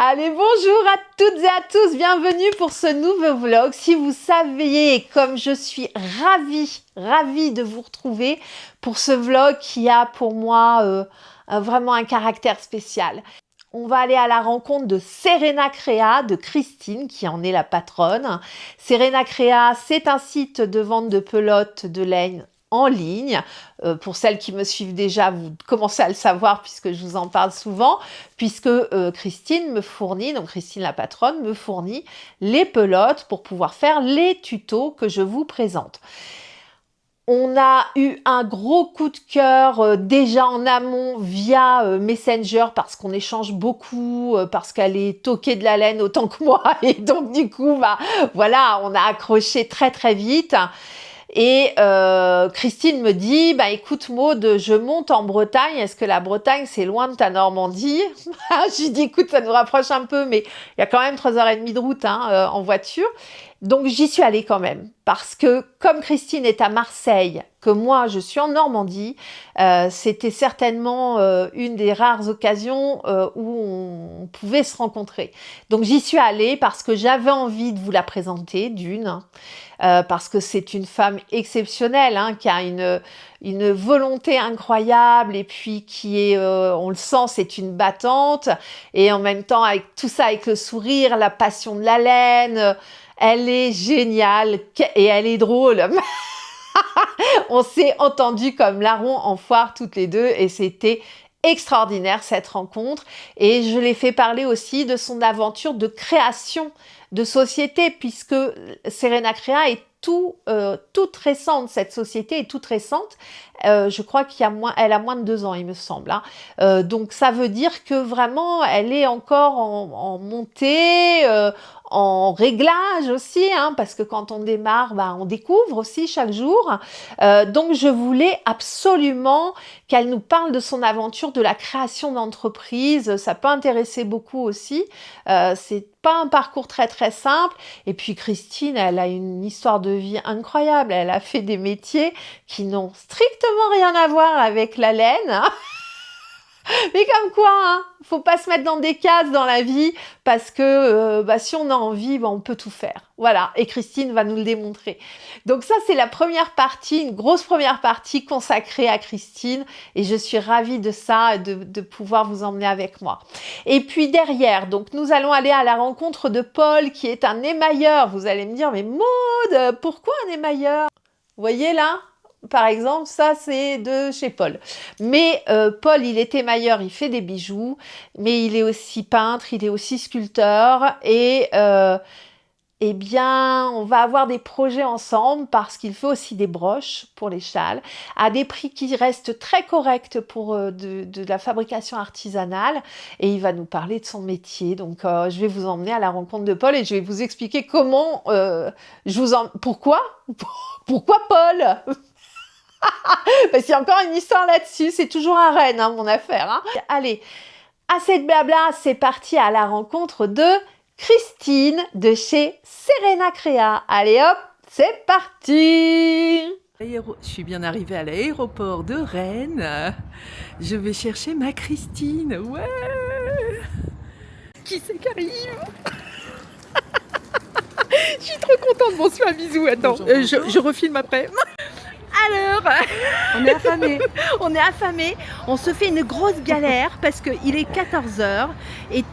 Allez, bonjour à toutes et à tous, bienvenue pour ce nouveau vlog. Si vous saviez comme je suis ravie de vous retrouver pour ce vlog qui a pour moi vraiment un caractère spécial. On va aller à la rencontre de Serena Crea, de Christine, qui en est la patronne. Serena Crea, c'est un site de vente de pelotes de laine en ligne. Pour celles qui me suivent déjà, vous commencez à le savoir puisque je vous en parle souvent, puisque Christine me fournit, donc Christine la patronne, me fournit les pelotes pour pouvoir faire les tutos que je vous présente. On a eu un gros coup de cœur déjà en amont via Messenger parce qu'on échange beaucoup, parce qu'elle est toquée de la laine autant que moi et donc du coup, voilà, on a accroché très vite. Et Christine me dit, écoute Maud, je monte en Bretagne, est-ce que la Bretagne c'est loin de ta Normandie? Je lui dis, écoute, ça nous rapproche un peu, mais il y a quand même 3h30 de route en voiture. Donc j'y suis allée quand même, parce que comme Christine est à Marseille, que moi je suis en Normandie, c'était certainement une des rares occasions où on pouvait se rencontrer. Donc j'y suis allée parce que j'avais envie de vous la présenter parce que c'est une femme exceptionnelle, qui a une volonté incroyable et puis qui est, on le sent, c'est une battante et en même temps avec tout ça, avec le sourire, la passion de la laine, elle est géniale et elle est drôle. On s'est entendus comme larrons en foire toutes les deux et c'était extraordinaire cette rencontre et je l'ai fait parler aussi de son aventure de création de société puisque Serena Crea est toute récente, cette société est toute récente. Je crois elle a moins de 2 ans, il me semble. Donc ça veut dire que vraiment, elle est encore en montée, en réglage aussi, parce que quand on démarre, on découvre aussi chaque jour. Donc je voulais absolument qu'elle nous parle de son aventure, de la création d'entreprise. Ça peut intéresser beaucoup aussi. C'est pas un parcours très simple. Et puis Christine, elle a une histoire de vie incroyable. Elle a fait des métiers qui n'ont strictement rien à voir avec la laine. Mais comme quoi, faut pas se mettre dans des cases dans la vie parce que si on a envie, on peut tout faire. Voilà, et Christine va nous le démontrer. Donc ça, c'est la première partie, une grosse première partie consacrée à Christine et je suis ravie de ça, de pouvoir vous emmener avec moi. Et puis derrière, donc nous allons aller à la rencontre de Paul qui est un émailleur. Vous allez me dire, mais Maud, pourquoi un émailleur? Vous voyez là ? Par exemple, ça c'est de chez Paul. Mais Paul, il est émailleur, il fait des bijoux, mais il est aussi peintre, il est aussi sculpteur et eh bien, on va avoir des projets ensemble parce qu'il fait aussi des broches pour les châles à des prix qui restent très corrects pour de la fabrication artisanale et il va nous parler de son métier. Donc, je vais vous emmener à la rencontre de Paul et je vais vous expliquer comment pourquoi Paul? Parce qu'il y a encore une histoire là-dessus, c'est toujours un Rennes, mon affaire. Allez, assez de blabla, c'est parti à la rencontre de Christine de chez Serena Crea. Allez hop, c'est parti! Je suis bien arrivée à l'aéroport de Rennes. Je vais chercher ma Christine. Ouais! Qui c'est qui arrive? Je suis trop contente. Bonsoir, bisous. Attends, je refilme après. Alors, on est affamés. On est affamés. On se fait une grosse galère parce qu'il est 14h et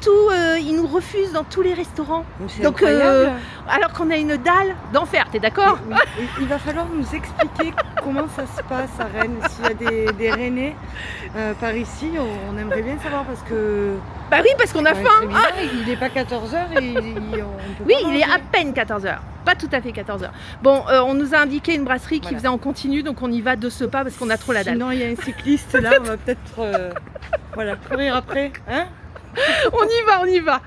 il nous refuse dans tous les restaurants. Donc, alors qu'on a une dalle d'enfer, t'es d'accord? Il va falloir nous expliquer comment ça se passe à Rennes. S'il y a des Rennais par ici, on aimerait bien savoir parce que... Bah oui, parce qu'on a faim. Il n'est pas 14h et oui, il est à peine 14h. Pas tout à fait 14h. Bon, on nous a indiqué une brasserie qui faisait en continu, donc on y va de ce pas parce qu'on a trop la dalle. Sinon, il y a un cycliste là, on va peut-être courir après. On y va.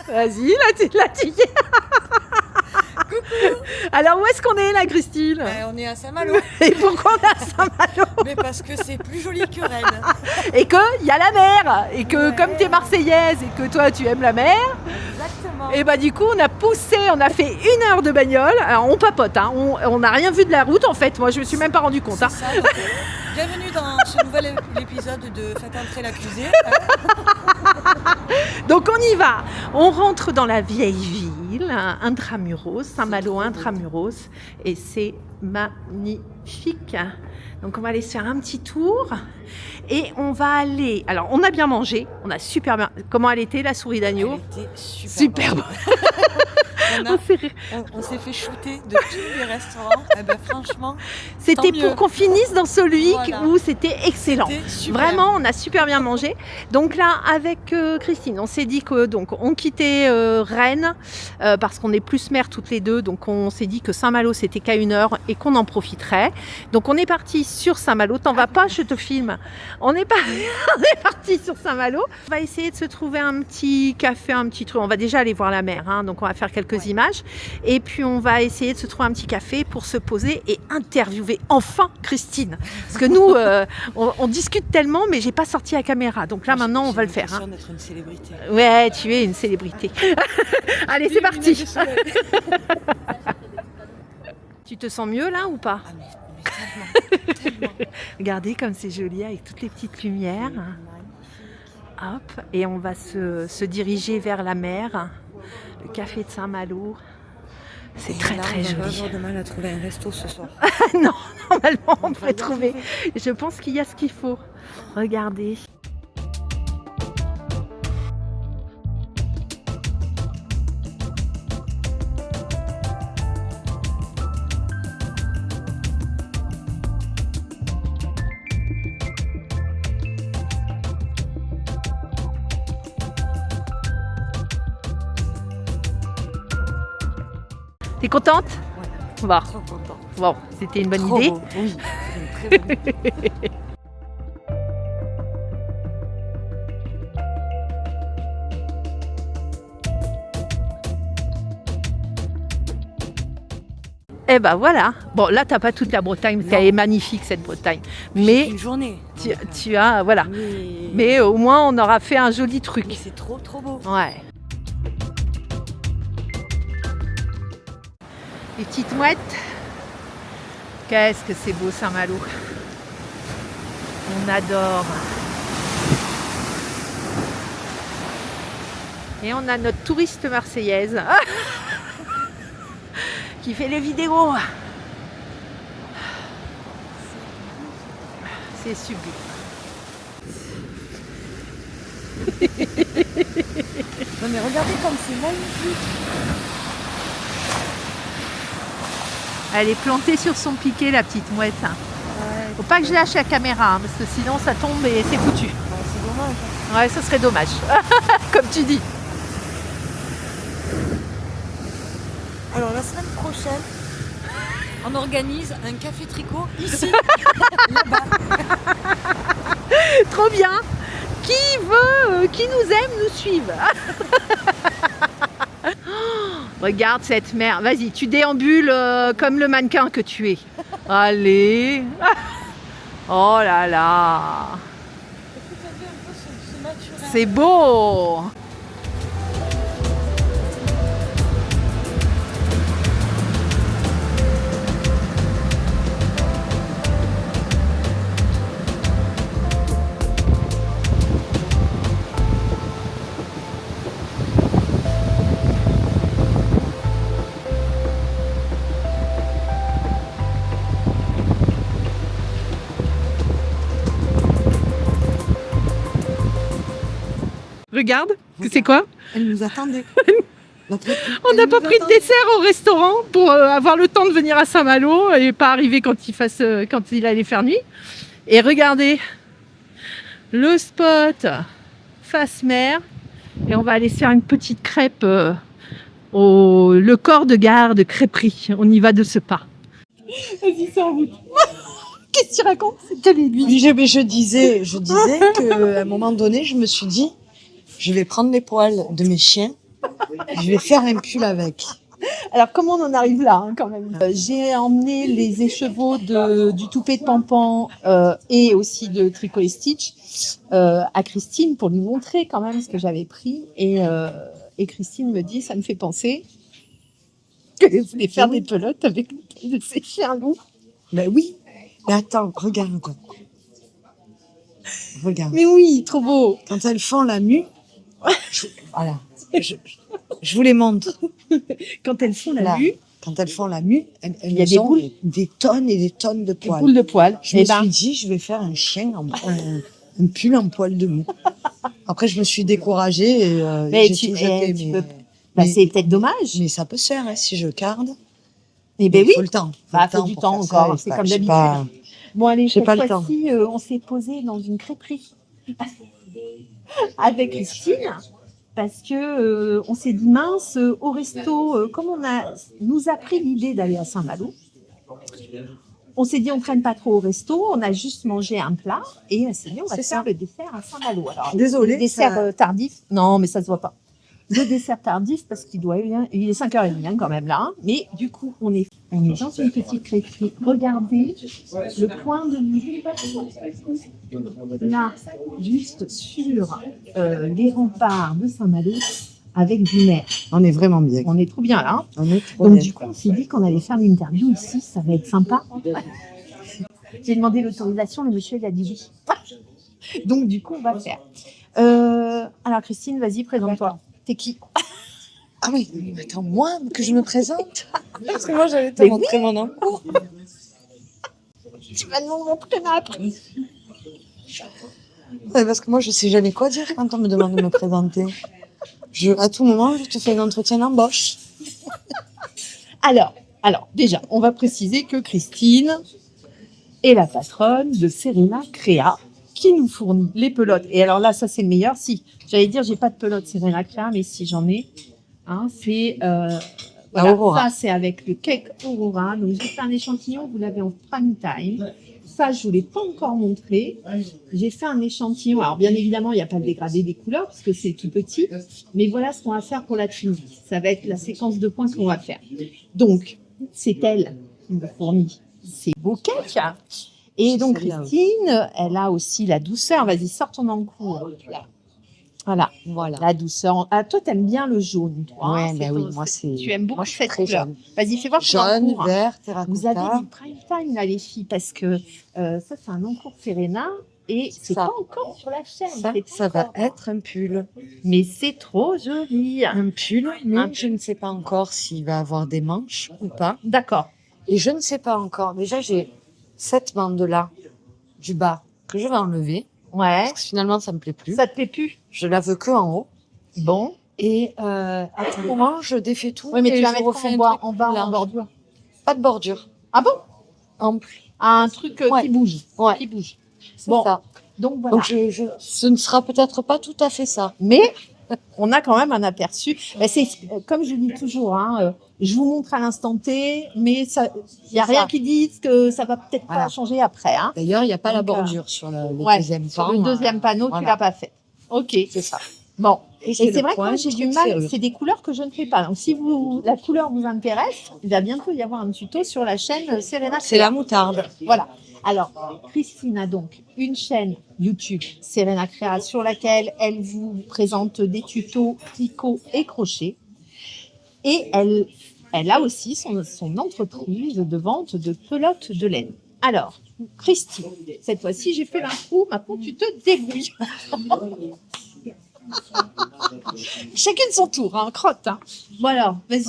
Vas-y, la ticket. Coucou. Alors, où est-ce qu'on est là, Christine? On est à Saint-Malo. Et pourquoi on est à Saint-Malo? Mais parce que c'est plus joli que Rennes. Et qu'il y a la mer. Et que comme tu es marseillaise et que toi, tu aimes la mer. Exactement. Et du coup, on a poussé, on a fait 1 heure de bagnole. Alors, on papote, on n'a rien vu de la route en fait. Moi, je me suis même pas rendu compte. C'est ça, bienvenue dans ce nouvel épisode de Faites entrer l'accusé. Donc on y va. On rentre dans la vieille ville, intramuros, Saint-Malo intramuros, et c'est magnifique. Donc on va aller se faire un petit tour et on va aller. Alors on a bien mangé, on a super bien. Comment elle était la souris d'agneau? Elle était Superbe. On s'est fait shooter de tous les restaurants. Eh ben, franchement, C'était tant mieux. pour qu'on finisse dans celui Voilà. où c'était excellent. C'était super. Vraiment, on a super bien mangé. Donc là, avec Christine, on s'est dit que donc on quittait Rennes parce qu'on est plus mères toutes les deux. Donc on s'est dit que Saint-Malo c'était qu'à 1 heure et qu'on en profiterait. Donc on est parti sur Saint-Malo. T'en vas pas, je te filme. On est parti sur Saint-Malo. On va essayer de se trouver un petit café, un petit truc. On va déjà aller voir la mer, hein, donc on va faire quelques images. Et puis on va essayer de se trouver un petit café pour se poser et interviewer enfin Christine. Parce que nous, on discute tellement, mais j'ai pas sorti la caméra. Donc là maintenant, on va le faire. Hein. D'être une célébrité. Ouais, tu es une célébrité. Allez, c'est parti. Tu te sens mieux là ou pas? Ah mais tellement. Regardez comme c'est joli avec toutes les petites lumières. Hop, et on va se diriger vers la mer, le café de Saint-Malo. C'est très très On va joli. avoir de mal à trouver un resto ce soir. Non, normalement on pourrait trouver. Je pense qu'il y a ce qu'il faut. Regardez. T'es contente? Bon, Trop content. bon, c'était une bonne Trop idée. beau. Oui, c'est une très bonne idée. Eh ben voilà. Bon, là t'as pas toute la Bretagne, parce Non. qu'elle est magnifique cette Bretagne. C'est Mais une journée. tu as, voilà. Mais au moins on aura fait un joli Mais truc. c'est trop beau. Ouais. Les petites mouettes. Qu'est-ce que c'est beau Saint-Malo. On adore. Et on a notre touriste marseillaise qui fait les vidéos. C'est sublime. Non mais regardez comme c'est magnifique. Elle est plantée sur son piquet, la petite mouette. Ouais, Faut pas que je lâche la caméra, hein, parce que sinon ça tombe et c'est foutu. c'est dommage. Ouais, ça serait dommage. Comme tu dis. Alors la semaine prochaine, on organise un café tricot ici. Trop bien. Qui nous aime, nous suive. Regarde cette mer. Vas-y, tu déambules comme le mannequin que tu es. Allez. Oh là là. C'est beau. Regarde, c'est quoi? Elle nous attendait. On n'a pas pris de dessert au restaurant pour avoir le temps de venir à Saint-Malo et pas arriver quand il allait faire nuit. Et regardez, le spot face mer. Et on va aller se faire une petite crêpe le corps de gare de crêperie. On y va de ce pas. Vas-y, c'est en route. Qu'est-ce que tu racontes? C'est lui. Oui, je disais qu'à un moment donné, je me suis dit, je vais prendre les poils de mes chiens, je vais faire un pull avec. Alors, comment on en arrive là, hein, quand même? J'ai emmené les écheveaux du toupet de Pampan et aussi de Tricot et Stitch à Christine pour lui montrer quand même ce que j'avais pris. Et Christine me dit, ça me fait penser qu'elle voulait faire des pelotes avec les poils de ses chiens loups. Ben oui, mais attends, regarde. Regarde. Mais oui, trop beau. Quand elles font la mue, Voilà. Je vous les montre. Quand elles font la Là. mue, Quand elles font la mue, Il y a des ont boules. des tonnes et des tonnes de des poils. boules de poils. Je me suis dit, je vais faire un chien, un pull en poil de mou. Après, je me suis découragée et Mais j'ai tu- tout jeté. tu Mais, peux- Bah, mais- c'est peut-être dommage. mais ça peut se faire hein, si je carde. Eh ben Il oui. faut le temps. Faut du pour temps faire ça, encore. et C'est pas- comme j'ai d'habitude. pas- Bon, allez, J'ai cette pas le temps. fois-ci, on s'est posé dans une crêperie avec Christine parce que on s'est dit mince, au resto, comme nous a pris l'idée d'aller à Saint-Malo, on s'est dit on traîne pas trop au resto, on a juste mangé un plat et elle s'est dit on va C'est faire ça. le dessert à Saint-Malo. Alors, Désolée, le dessert ça- tardif, non mais ça se voit pas. Le dessert tardif parce il est 5h30 hein, quand même là, hein. Mais du coup on est dans une petite crêperie. Regardez le point de vue là, juste sur les remparts de Saint-Malo avec du mer. On est vraiment bien. On est trop bien là. Hein. On est trop Donc bien. du coup, on s'est dit qu'on allait faire l'interview ici, ça va être sympa. J'ai demandé l'autorisation, le monsieur il a dit oui. Donc du coup, on va faire. Alors Christine, vas-y, présente-toi. T'es qui? Ah oui, attends, moi, que je me présente Parce que moi, j'allais te Mais montrer mon encours. Tu vas nous montrer après. Ouais, parce que moi, je sais jamais quoi dire quand on me demande de me présenter. À tout moment, je te fais un entretien d'embauche. Alors, déjà, on va préciser que Christine est la patronne de Serena Créa qui nous fournit les pelotes. Et alors là, ça c'est le meilleur. Si, j'allais dire, j'ai pas de pelote Serena Créa, mais si j'en ai, hein, c'est voilà, Aurora. ça c'est avec le cake Aurora. Donc j'ai fait un échantillon, vous l'avez en prime time. Ça, je vous l'ai pas encore montré. J'ai fait un échantillon. Alors bien évidemment, il n'y a pas de dégradé des couleurs parce que c'est tout petit. Mais voilà ce qu'on va faire pour la Tunisie. Ça va être la séquence de points qu'on va faire. Donc, c'est elle qui me fournit ces beaux cakes. Et donc, Celle-là Christine, elle a aussi la douceur. Vas-y, sors ton encours. Voilà, Voilà. la douceur. Ah, toi, t'aimes bien le jaune, toi. Ouais, hein, ben c'est oui, ton- moi, c'est. Tu aimes beaucoup moi, je suis cette très couleur. jaune. Vas-y, fais voir ton Jaune, encours. vert, Vous avez terracotta. du prime time, là, les filles, parce que ça, c'est un encours Serena et c'est Ça. pas encore sur la chaîne. Ça, c'est pas ça va encore. être un pull. Mais c'est trop joli. Un pull, mais Un- je ne sais pas encore s'il va avoir des manches ou pas. D'accord. Et je ne sais pas encore. Déjà, j'ai cette bande-là du bas que je vais enlever. Ouais. Parce que finalement, ça me plaît plus. Ça te plaît plus? Je la veux que en haut. Bon. Et à tout moment, je défais tout. Oui, mais et tu vas je mettre refais en un bas, truc en bas, large. en bordure. Pas de bordure. Ah bon? Ample. Un truc Ouais. qui bouge. Ouais. Qui bouge. C'est Bon. ça. Donc voilà. Donc, ce ne sera peut-être pas tout à fait ça. Mais on a quand même un aperçu. Ben, c'est comme je dis toujours, hein, je vous montre à l'instant T, mais il n'y a C'est rien ça. qui dit que ça va peut-être pas Voilà. changer après. Hein. D'ailleurs, il n'y a pas la Donc, bordure sur le Ouais, deuxième sur pan. le deuxième panneau, tu voilà. l'as pas fait. Ok. C'est ça. Bon. Et Et c'est le vrai que point, moi j'ai du truc mal, serrure. c'est des couleurs que je ne fais pas. Donc si la couleur vous intéresse, il va bientôt y avoir un tuto sur la chaîne Serena. C'est la moutarde. Voilà. Alors, Christine a donc une chaîne YouTube, Serena Créa, sur laquelle elle vous présente des tutos tricot et crochet. Et elle a aussi son entreprise de vente de pelotes de laine. Alors, Christine, cette fois-ci, j'ai fait l'intro, maintenant tu te débrouilles. Chacune son tour, hein, crotte. Hein. Bon alors, vas-y.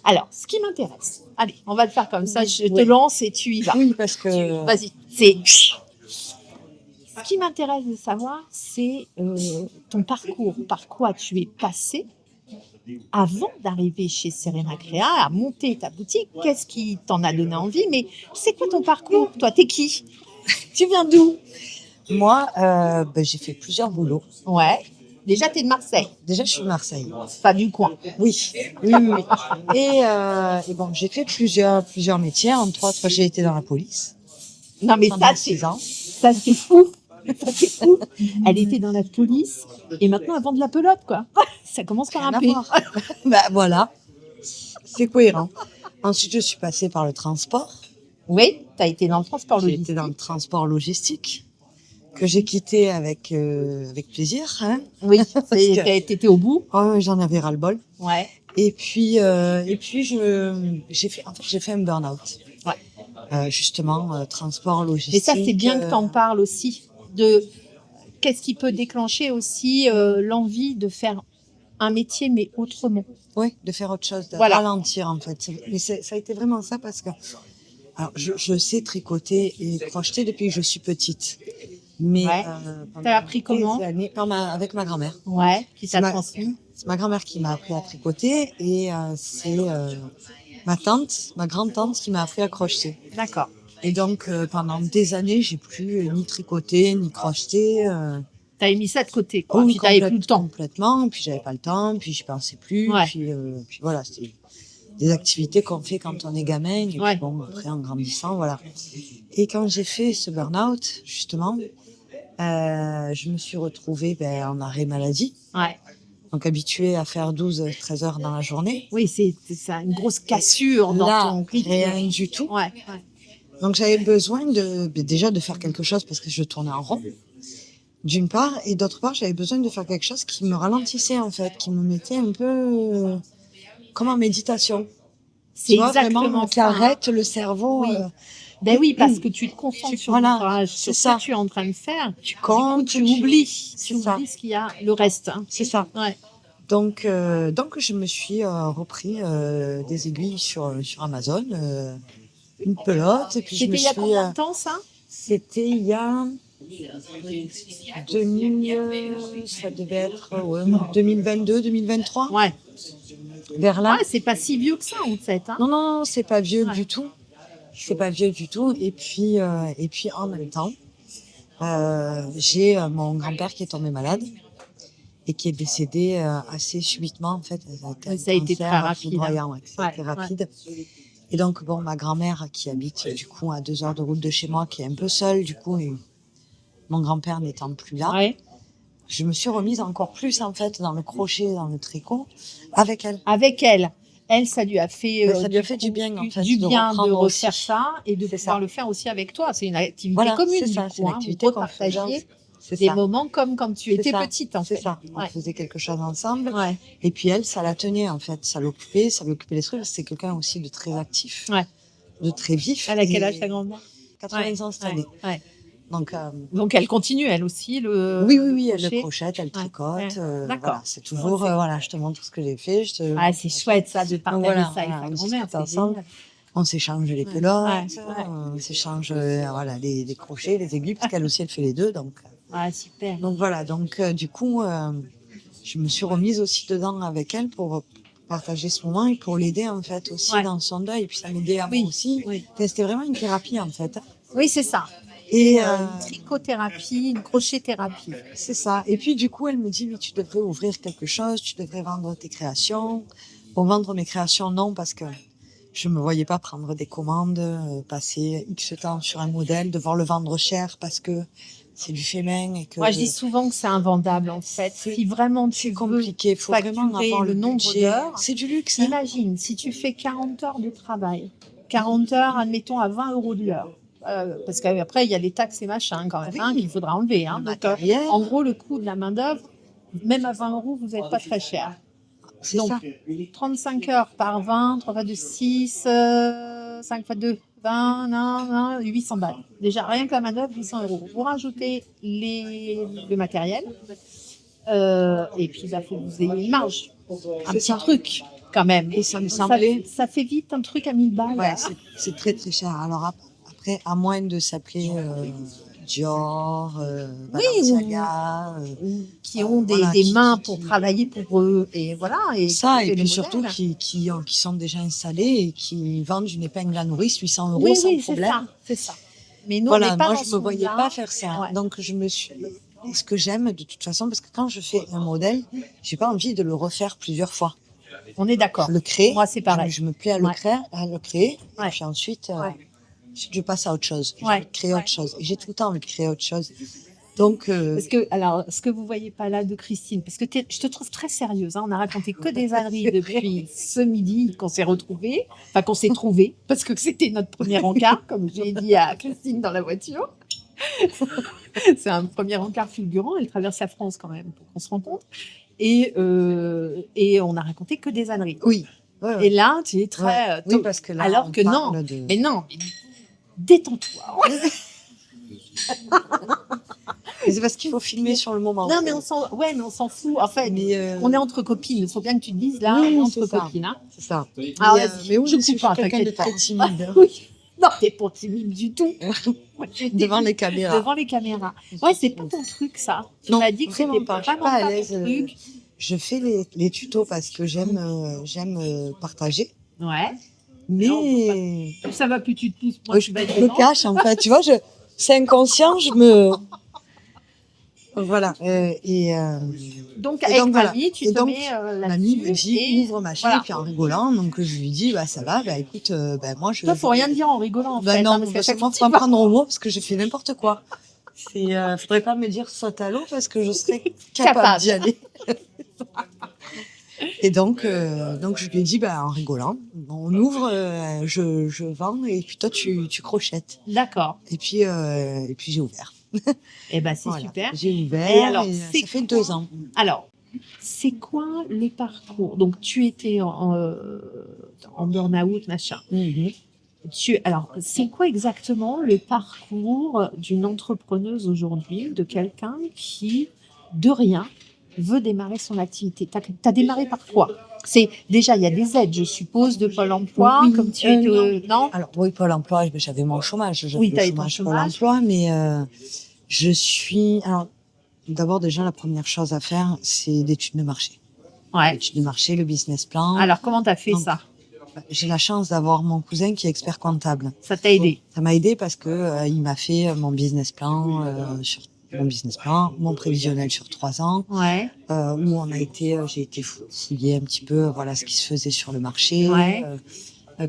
Alors, ce qui m'intéresse, allez, on va le faire comme ça, je te Oui. lance et tu y vas. Oui, parce que. Vas-y, c'est. Ce qui m'intéresse de savoir, c'est ton parcours, par quoi tu es passé avant d'arriver chez Serena Créa, à monter ta boutique. Qu'est-ce qui t'en a donné envie? Mais c'est quoi ton parcours? Toi, t'es qui? Tu viens d'où? Moi, j'ai fait plusieurs boulots. Ouais. Déjà, t'es de Marseille, Déjà, je suis de Marseille. pas du coin. Oui, oui, oui. oui. Et bon, j'ai fait plusieurs métiers. Entre autres, j'ai été dans la police Non, mais pendant ça, 6 ans. ça c'est fou. Ça, c'est fou. Elle était dans la police et maintenant elle vend de la pelote, quoi. Ça commence par Rien un à P. voir. Bah voilà, c'est cohérent. Ensuite, je suis passée par le transport. Oui, tu as été dans le transport J'ai logistique. été dans le transport logistique que j'ai quitté avec plaisir. Hein. Oui, que- t'étais au bout. Ouais, j'en avais ras-le-bol. Ouais. Et puis j'ai fait un burn-out. Ouais. Justement, transport logistique. Et ça, c'est bien que tu en parles aussi. De qu'est-ce qui peut déclencher aussi l'envie de faire un métier, mais autrement? Oui, de faire autre chose, de Voilà. ralentir en fait. Mais ça a été vraiment ça parce que alors, je sais tricoter et crocheter depuis que je suis petite. Mais Ouais. pendant T'as appris comment? des années, avec ma grand-mère. Ouais, qui t'a Ma- transmis. C'est ma grand-mère qui m'a appris à tricoter et c'est ma tante, ma grande-tante qui m'a appris à crocheter. D'accord. Et donc pendant des années, j'ai plus ni tricoté ni crocheté. T'avais mis ça de côté, Oh quoi. oui, Puis t'avais plus le temps. complètement. Puis j'avais pas le temps, puis j'y pensais plus. Ouais. Puis voilà, c'est des activités qu'on fait quand on est gamin. Et Ouais. puis bon, après en grandissant, voilà. Et quand j'ai fait ce burn-out, justement, je me suis retrouvée en arrêt maladie. Ouais. Donc habituée à faire 12-13 heures dans la journée. Oui, c'est ça, une grosse cassure dans Là, ton rythme. rien du tout. Ouais, ouais. Donc j'avais besoin déjà de faire quelque chose parce que je tournais en rond, d'une part, et d'autre part, j'avais besoin de faire quelque chose qui me ralentissait en fait, qui me mettait un peu comme en méditation. C'est Tu vois, exactement vraiment, qui ça. arrête le cerveau. Oui. Ben oui, parce que tu te concentres sur Voilà, l'ouvrage, c'est sur ce que ça. tu es en train de faire. Tu comptes, Tu oublies C'est ça. ce qu'il y a, le reste. Hein. C'est ça. Ouais. Donc je me suis repris des aiguilles sur Amazon, une pelote, et puis je me C'était il y a suis. combien de temps, ça? C'était il y a 2000, ça devait être 2022, 2023, Ouais. vers là. Ouais, c'est pas si vieux que ça, en fait. Hein. Non, non, c'est pas vieux Ouais. du tout. C'est pas vieux du tout. Et puis en même temps, j'ai mon grand-père qui est tombé malade et qui est décédé assez subitement en fait. Ça a été très rapide. Foudroyant, ouais, ça a Ouais, été rapide. Et donc bon, ma grand-mère qui habite du coup à 2 heures de route de chez moi, qui est un peu seule du coup, et mon grand-père n'étant plus là, Ouais. je me suis remise encore plus en fait dans le crochet, dans le tricot avec elle. Avec elle. Elle, ça lui a fait, Ça lui a fait du bien en fait, du de bien de reprendre refaire aussi. ça et de C'est pouvoir ça. le faire aussi avec toi. C'est une activité Voilà, commune, c'est ça, du c'est coup. une Hein. activité Vous qu'on fait, repartagiez c'est des ça. moments comme quand tu C'est étais ça. petite, en fait. C'est ça. On Ouais. faisait quelque chose ensemble. Ouais. Et puis elle, ça la tenait en fait, ça lui occupait les trucs. C'est quelqu'un aussi de très actif, Ouais. de très vif. Elle a quel Et âge, ta grand-mère? 80 ans cette année. Ouais. Donc Donc, elle continue, elle aussi, le oui, elle le crochet. crochette, elle tricote. Ouais. D'accord. Voilà, c'est toujours Ouais, c'est- voilà, je te montre ce que j'ai fait. Ah, c'est chouette, ça, de partager voilà, ça avec voilà, ta on grand-mère. discute C'est ensemble. génial. On s'échange les Ouais. pelotes, Ouais. on s'échange voilà, les crochets, les aiguilles, parce qu'elle aussi, elle fait les deux. Donc Super. voilà, donc du coup, je me suis remise aussi dedans avec elle pour partager ce moment et pour l'aider en fait aussi Ouais. dans son deuil. Et puis ça m'aidait à Oui, moi aussi. oui. Enfin, c'était vraiment une thérapie en fait. Oui, c'est ça. Et Une trichothérapie, une crochet-thérapie. c'est ça. Et puis du coup, elle me dit, mais tu devrais ouvrir quelque chose, tu devrais vendre tes créations. Bon, vendre mes créations, non, parce que je me voyais pas prendre des commandes, passer X temps sur un modèle, devoir le vendre cher parce que c'est du fait main et que Moi, je dis souvent que c'est invendable, en fait. Si vraiment tu c'est veux compliqué. Il faut vraiment facturer avoir le nombre budget. d'heures. C'est du luxe. Hein. Imagine, si tu fais 40 heures de travail, 40 heures, admettons, à 20 € de l'heure. Parce qu'après, il y a les taxes et machin quand même Oui. hein, qu'il faudra enlever. Hein. Le Donc, matériel. en gros, le coût de la main-d'œuvre, même à 20 €, vous n'êtes pas très cher. C'est Donc, ça. 35 heures par 20, 3 fois 2, 6, 5 fois 2, 20, 800 balles. Déjà, rien que la main-d'œuvre, 800 €. Vous rajoutez le matériel. Et puis, il faut que vous ayez une marge. Un petit truc, quand même. Et ça me semblait. Ça fait vite un truc à 1000 balles. Ouais, c'est très très cher. Alors après, à moins de s'appeler Dior, Balenciaga, Qui ont voilà, des qui- mains qui- pour travailler pour eux. Et voilà. Et ça, qui et fait puis les surtout modèles. qui sont déjà installés et qui vendent une épingle à nourrice 800 € Oui, sans oui, c'est problème. ça. C'est ça. Mais nous, on Voilà, n'est pas moi dans je ce me voyais monde-là. pas faire ça. Ouais. Donc je me suis. Et ce que j'aime de toute façon, parce que quand je fais un modèle, j'ai pas envie de le refaire plusieurs fois. On est d'accord. Je le crée. Moi, c'est pareil. Je me plais à Ouais. le créer. Ouais. Et puis ensuite, Ouais. je passe à autre chose. Je Ouais. veux créer autre chose. Et j'ai tout le temps envie de créer autre chose. Donc, Parce que, alors, ce que vous voyez pas là de Christine, parce que je te trouve très sérieuse, hein, on a raconté que des âneries depuis ce midi qu'on s'est retrouvés, enfin qu'on s'est trouvés, parce que c'était notre premier encart, comme j'ai dit à Christine dans la voiture. C'est un premier encart fulgurant, elle traverse la France quand même pour qu'on se rencontre. Et on a raconté que des âneries. oui. Ouais, ouais. Et là, tu es très Ouais. Oui, top. parce que là, Alors on que non, parle de- mais non, mais détends-toi. Mais c'est parce qu'il faut filmer sur le moment. Non, mais on s'en fout. En fait, Mais, on est entre copines. Il faut bien que tu te dises, là, oui, on est c'est entre ça. copines. Hein. c'est ça. Alors, Mais oui, je je suis coupe pas, quelqu'un de t'inquiète pas. très timide. Oui. Non, t'es pas timide du tout. Moi, je dis devant les caméras. devant les caméras. Ouais, c'est pas ton truc, ça. Tu Non, m'as dit que vraiment c'était pas. Je suis vraiment pas à pas l'aise. ton truc. Je fais les tutos parce que j'aime partager. Ouais. Mais Plus ça va, plus tu te pousses, moins oui, tu je vas être me dedans. cache en fait. Tu vois, c'est inconscient. Voilà. Donc, et avec donc, voilà. mamie, tu Et te donc, mets mamie me là-dessus. dit Et ouvre ma chaîne voilà. et puis en rigolant. Donc je lui dis bah ça va. Bah écoute, bah moi je. Toi, faut rien te dire en rigolant, en Bah fait. non, hein, parce qu'à parce que chaque moi fois, faut pas me prendre au mot parce que je fais n'importe quoi. Faudrait pas me dire saute à l'eau parce que je serais capable d'y aller. Et donc je lui ai dit, bah, en rigolant, on ouvre, je vends et puis toi, tu crochettes. D'accord. Et puis j'ai ouvert. Eh ben, c'est Voilà. super. J'ai ouvert Et alors, c'est ça fait quoi 2 ans. Alors, c'est quoi le parcours? Donc, tu étais en burn-out, machin. Alors, c'est quoi exactement le parcours d'une entrepreneuse aujourd'hui, de quelqu'un qui, de rien, veut démarrer son activité? T'as démarré par quoi? C'est déjà, il y a des aides, je suppose, de Pôle emploi, Oui, comme tu étais. Non? Alors, oui, Pôle emploi, j'avais mon chômage. J'avais Oui, le t'avais ton chômage Pôle chômage. emploi, mais je suis. Alors, d'abord, déjà, la première chose à faire, c'est l'étude de marché. Ouais. L'étude de marché, le business plan. Alors, comment t'as fait Donc, ça? J'ai la chance d'avoir mon cousin qui est expert comptable. Ça t'a aidé? Ça m'a aidé parce que il m'a fait mon business plan mon prévisionnel sur 3 ans, Ouais. où j'ai été fouiller un petit peu, voilà ce qui se faisait sur le marché, Ouais.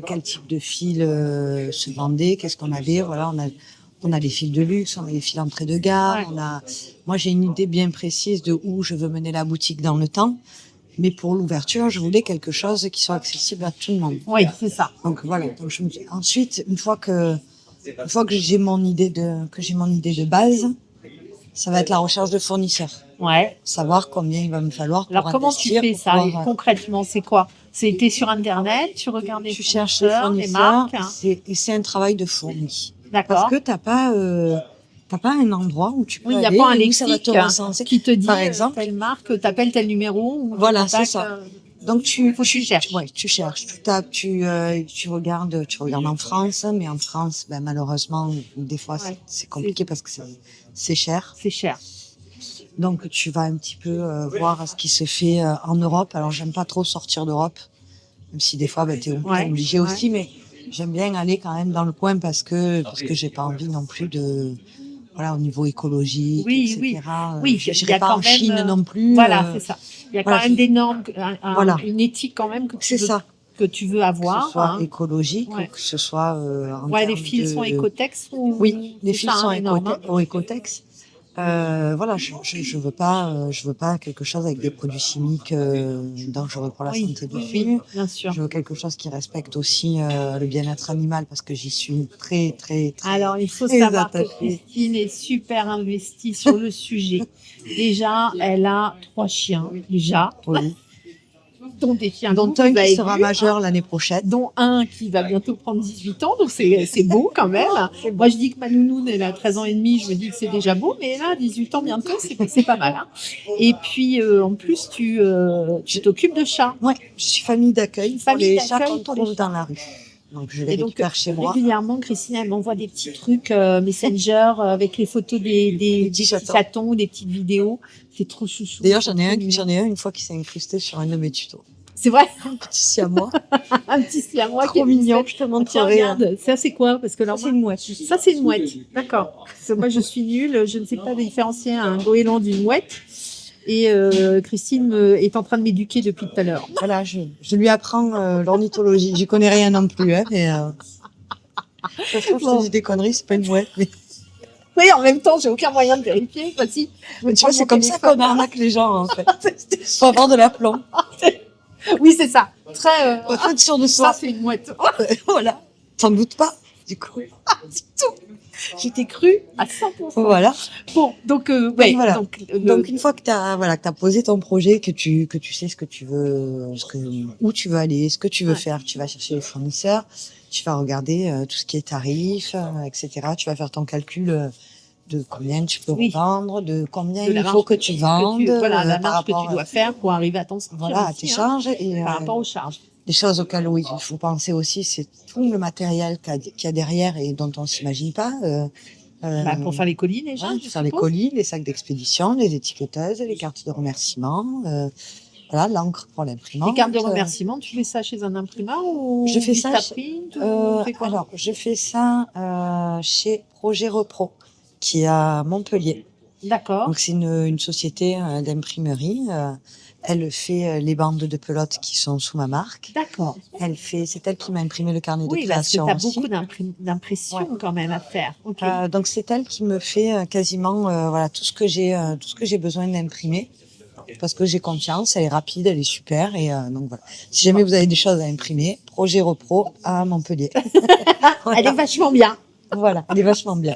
quel type de fil se vendait, qu'est-ce qu'on avait, voilà, on a des fils de luxe, on a des fils entrée de gamme, Ouais. moi j'ai une idée bien précise de où je veux mener la boutique dans le temps. Mais pour l'ouverture, je voulais quelque chose qui soit accessible à tout le monde. Oui, c'est ça. Donc voilà. Donc ensuite, une fois que j'ai mon idée de base, ça va être la recherche de fournisseurs. Ouais. Savoir combien il va me falloir pour Alors, comment tu investir. fais pour ça pouvoir, concrètement? C'est quoi? C'était sur Internet, tu regardes les tu cherches les fournisseurs, les fournisseurs, marques. et c'est un travail de fourmi. D'accord. Parce que t'as pas un endroit où tu peux Oui, il n'y a aller pas un et où ça va te lexique recenser. qui te dit Par exemple, telle marque, t'appelles tel numéro ou tu voilà, c'est contactes, ça. Donc tu cherches. Ouais, tu cherches, tu tapes, tu regardes en France, mais en France, ben, malheureusement, des fois Ouais. c'est compliqué parce que c'est cher. C'est cher. Donc tu vas un petit peu voir ce qui se fait en Europe. Alors j'aime pas trop sortir d'Europe, même si des fois ben, t'es obligé aussi, mais j'aime bien aller quand même dans le coin parce que j'ai pas envie non plus de au niveau écologique, Oui, etc. oui, J'irai pas en Chine non plus. Voilà, c'est ça. Il y a voilà, quand même des normes, une éthique quand même que tu veux avoir. Que ce soit hein. écologique ou que ce soit en les termes fils sont Ecotex ou... Oui, les fils sont énormes. Ecotex. Voilà, je veux pas quelque chose avec des produits chimiques dangereux pour la santé des filles. Bien sûr. Je veux quelque chose qui respecte aussi le bien-être animal parce que j'y suis très, très, très. Alors, il faut très savoir que attachée. Christine est super investie sur le sujet. Déjà, elle a 3 chiens, déjà. Oui. Dont des chiens Dont un qui sera majeur l'année prochaine. Dont un qui va bientôt prendre 18 ans, donc c'est beau quand même. Moi, je dis que ma nounoune, elle a 13 ans et demi, je me dis que c'est déjà beau, mais là, 18 ans bientôt, c'est pas mal. Hein. Et puis, en plus, tu t'occupes de chats. Oui, je suis famille d'accueil pour les chats qu'on trouve dans la rue. Donc, je les récupère chez moi. Régulièrement, Christine, elle m'envoie des petits trucs Messenger avec les photos des petits chatons, des petites vidéos. C'est trop chouchou. D'ailleurs, j'en ai un une fois qui s'est incrusté sur un de mes tutos. C'est vrai? Un petit siamois. Un petit siamois trop mignon, je te montrerai. Regarde, ça c'est quoi? Parce que là, c'est une mouette. Ça c'est une mouette. D'accord. Parce que moi je suis nulle, je ne sais pas différencier un goéland d'une mouette. Et Christine est en train de m'éduquer depuis tout à l'heure. Voilà, je lui apprends l'ornithologie. J'y connais rien non plus, hein, mais ça se trouve, je te dis des conneries, c'est pas une mouette. Mais... Oui, en même temps, j'ai aucun moyen de vérifier. Voici. Mais tu vois, c'est comme ça qu'on arnaque les gens, en fait. Faut avoir de l'aplomb. Oui, c'est ça. Très. Faut être sûr de soi. Ça, c'est une mouette. Voilà. T'en doutes pas, du coup. C'est tout. Je t'ai cru à 100%. Voilà. Bon, donc, voilà. Donc, une fois que t'as posé ton projet, que tu sais ce que tu veux, où tu veux aller, ce que tu veux faire, tu vas chercher les fournisseurs, tu vas regarder tout ce qui est tarif, etc. Tu vas faire ton calcul de combien tu peux Oui. revendre, de combien De la il marge faut que tu vendes, voilà, la par marge que tu rapport dois faire pour arriver à t'en sortir voilà, à tes aussi, hein, charges. Et par rapport aux charges. des choses auxquelles, oui, il faut penser aussi, c'est tout le matériel qu'il y a derrière et dont on s'imagine pas. Pour faire les colis déjà, Voilà, je faire les suppose. colis, les sacs d'expédition, les étiqueteuses, les cartes de remerciement, voilà, l'encre pour Les l'imprimante. cartes de remerciement, tu fais ça chez un imprimeur ou Je fais ça Vistaprint ou tu fais quoi? alors, je fais ça chez Projet Repro, qui est à Montpellier. D'accord, Donc, c'est une société d'imprimerie. Elle fait les bandes de pelote qui sont sous ma marque. d'accord. C'est elle qui m'a imprimé le carnet de Oui, parce que création tu as aussi. beaucoup d'impressions Ouais. quand même à faire. Ok. Donc, c'est elle qui me fait quasiment voilà tout ce que j'ai besoin d'imprimer. Parce que j'ai confiance, elle est rapide, elle est super. Et donc voilà. Si jamais vous avez des choses à imprimer, Projet Repro à Montpellier. Elle est vachement bien. Voilà, elle est vachement bien.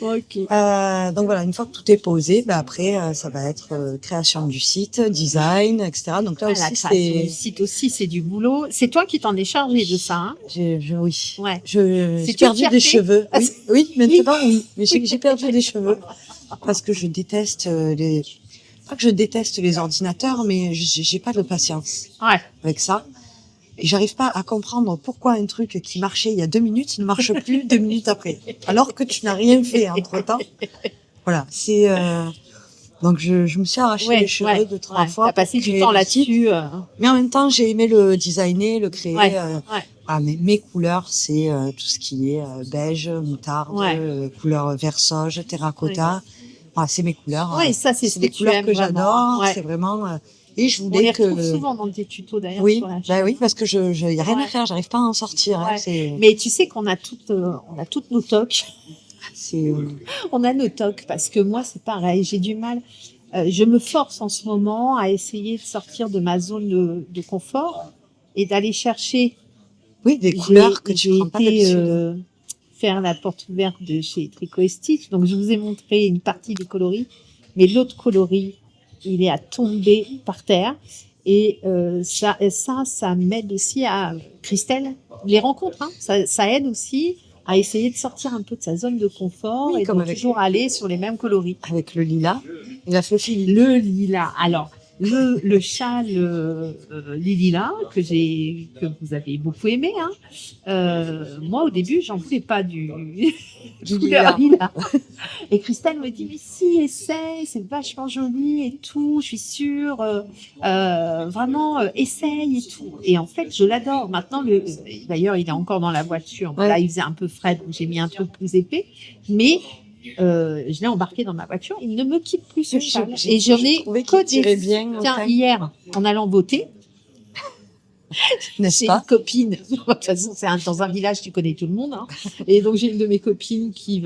Ok. Donc voilà, une fois que tout est posé, après ça va être création du site, design, etc. Donc là La aussi création du site aussi, c'est du boulot. C'est toi qui t'en es chargé de ça, hein? oui. Ouais. J'ai C'est perdu une des fierté. cheveux. Ah, Oui, oui, maintenant oui. Mais j'ai perdu des cheveux parce que je déteste pas que je déteste les ordinateurs, mais j'ai pas de patience Ouais. avec ça. Et j'arrive pas à comprendre pourquoi un truc qui marchait il y a 2 minutes ne marche plus 2 minutes après, alors que tu n'as rien fait entre temps. Voilà, donc je me suis arraché les cheveux 2-3 fois. T'as passé pour du créer temps le site. là-dessus. Mais en même temps, j'ai aimé le designer, le créer. Ouais. Mais mes couleurs, c'est tout ce qui est beige, moutarde, Ouais. couleur vert sauge, terracotta. C'est mes couleurs. Ouais, ça, c'est ce des que tu couleurs aimes que vraiment. j'adore. Ouais. C'est vraiment. Et je On voulais les que. retrouve souvent dans tes tutos d'ailleurs Oui, sur la chaîne. oui, parce que y a rien à Ouais. faire, j'arrive pas à en sortir. Hein, Ouais. Mais tu sais qu'on a toutes nos tocs. c'est. On a nos tocs parce que moi, c'est pareil. J'ai du mal. Je me force en ce moment à essayer de sortir de ma zone de confort et d'aller chercher. Oui, des couleurs que tu prends pas J'ai été d'habitude. faire la porte ouverte de chez Tricot et Stitch. Donc, je vous ai montré une partie des coloris, mais l'autre coloris, il est à tomber par terre. Et ça m'aide aussi à Christelle. Les rencontres, hein, ça aide aussi à essayer de sortir un peu de sa zone de confort Oui, et comme de toujours aller sur les mêmes coloris. Avec le lilas, il a fait fini. Le lilas. Alors, le châle lilas que vous avez beaucoup aimé. Hein. Moi, au début, j'en voulais pas du couleur lilas. Et Christelle me dit mais si, essaye, c'est vachement joli et tout. Je suis sûre, vraiment essaye et tout. Et en fait, je l'adore. Maintenant, d'ailleurs, il est encore dans la voiture. Ouais. Là, il faisait un peu frais, donc j'ai mis un truc plus épais, mais je l'ai embarqué dans ma voiture. Il ne me quitte plus ce châle. Et j'en ai que des. Bien, Tiens, hier, en allant voter, n'est-ce c'est pas une copine. De toute façon, dans un village, tu connais tout le monde. Hein. Et donc, j'ai une de mes copines qui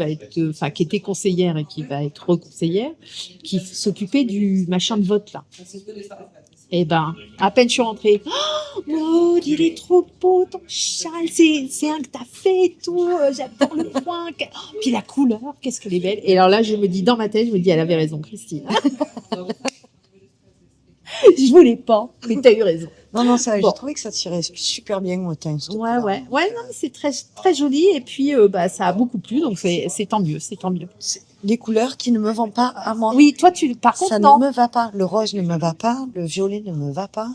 était conseillère et qui va être reconseillère, qui s'occupait du machin de vote là. Et ben, à peine je suis rentrée. Oh, Maud, il est trop beau ton châle, c'est un que t'as fait et tout. J'adore le point. Puis la couleur, qu'est-ce qu'elle est belle. Et alors là, je me dis, dans ma tête, je me dis, elle avait raison, Christine. Je voulais pas, mais t'as eu raison. Non, ça, Bon. j'ai trouvé que ça tirait super bien au teint. Ouais, non, mais c'est très, très joli. Et puis, ça a beaucoup plu, donc c'est tant mieux, c'est tant mieux. Les couleurs qui ne me vont pas à moi. Oui, toi, par contre, ça non. ne me va pas. Le rose ne me va pas. Le violet ne me va pas.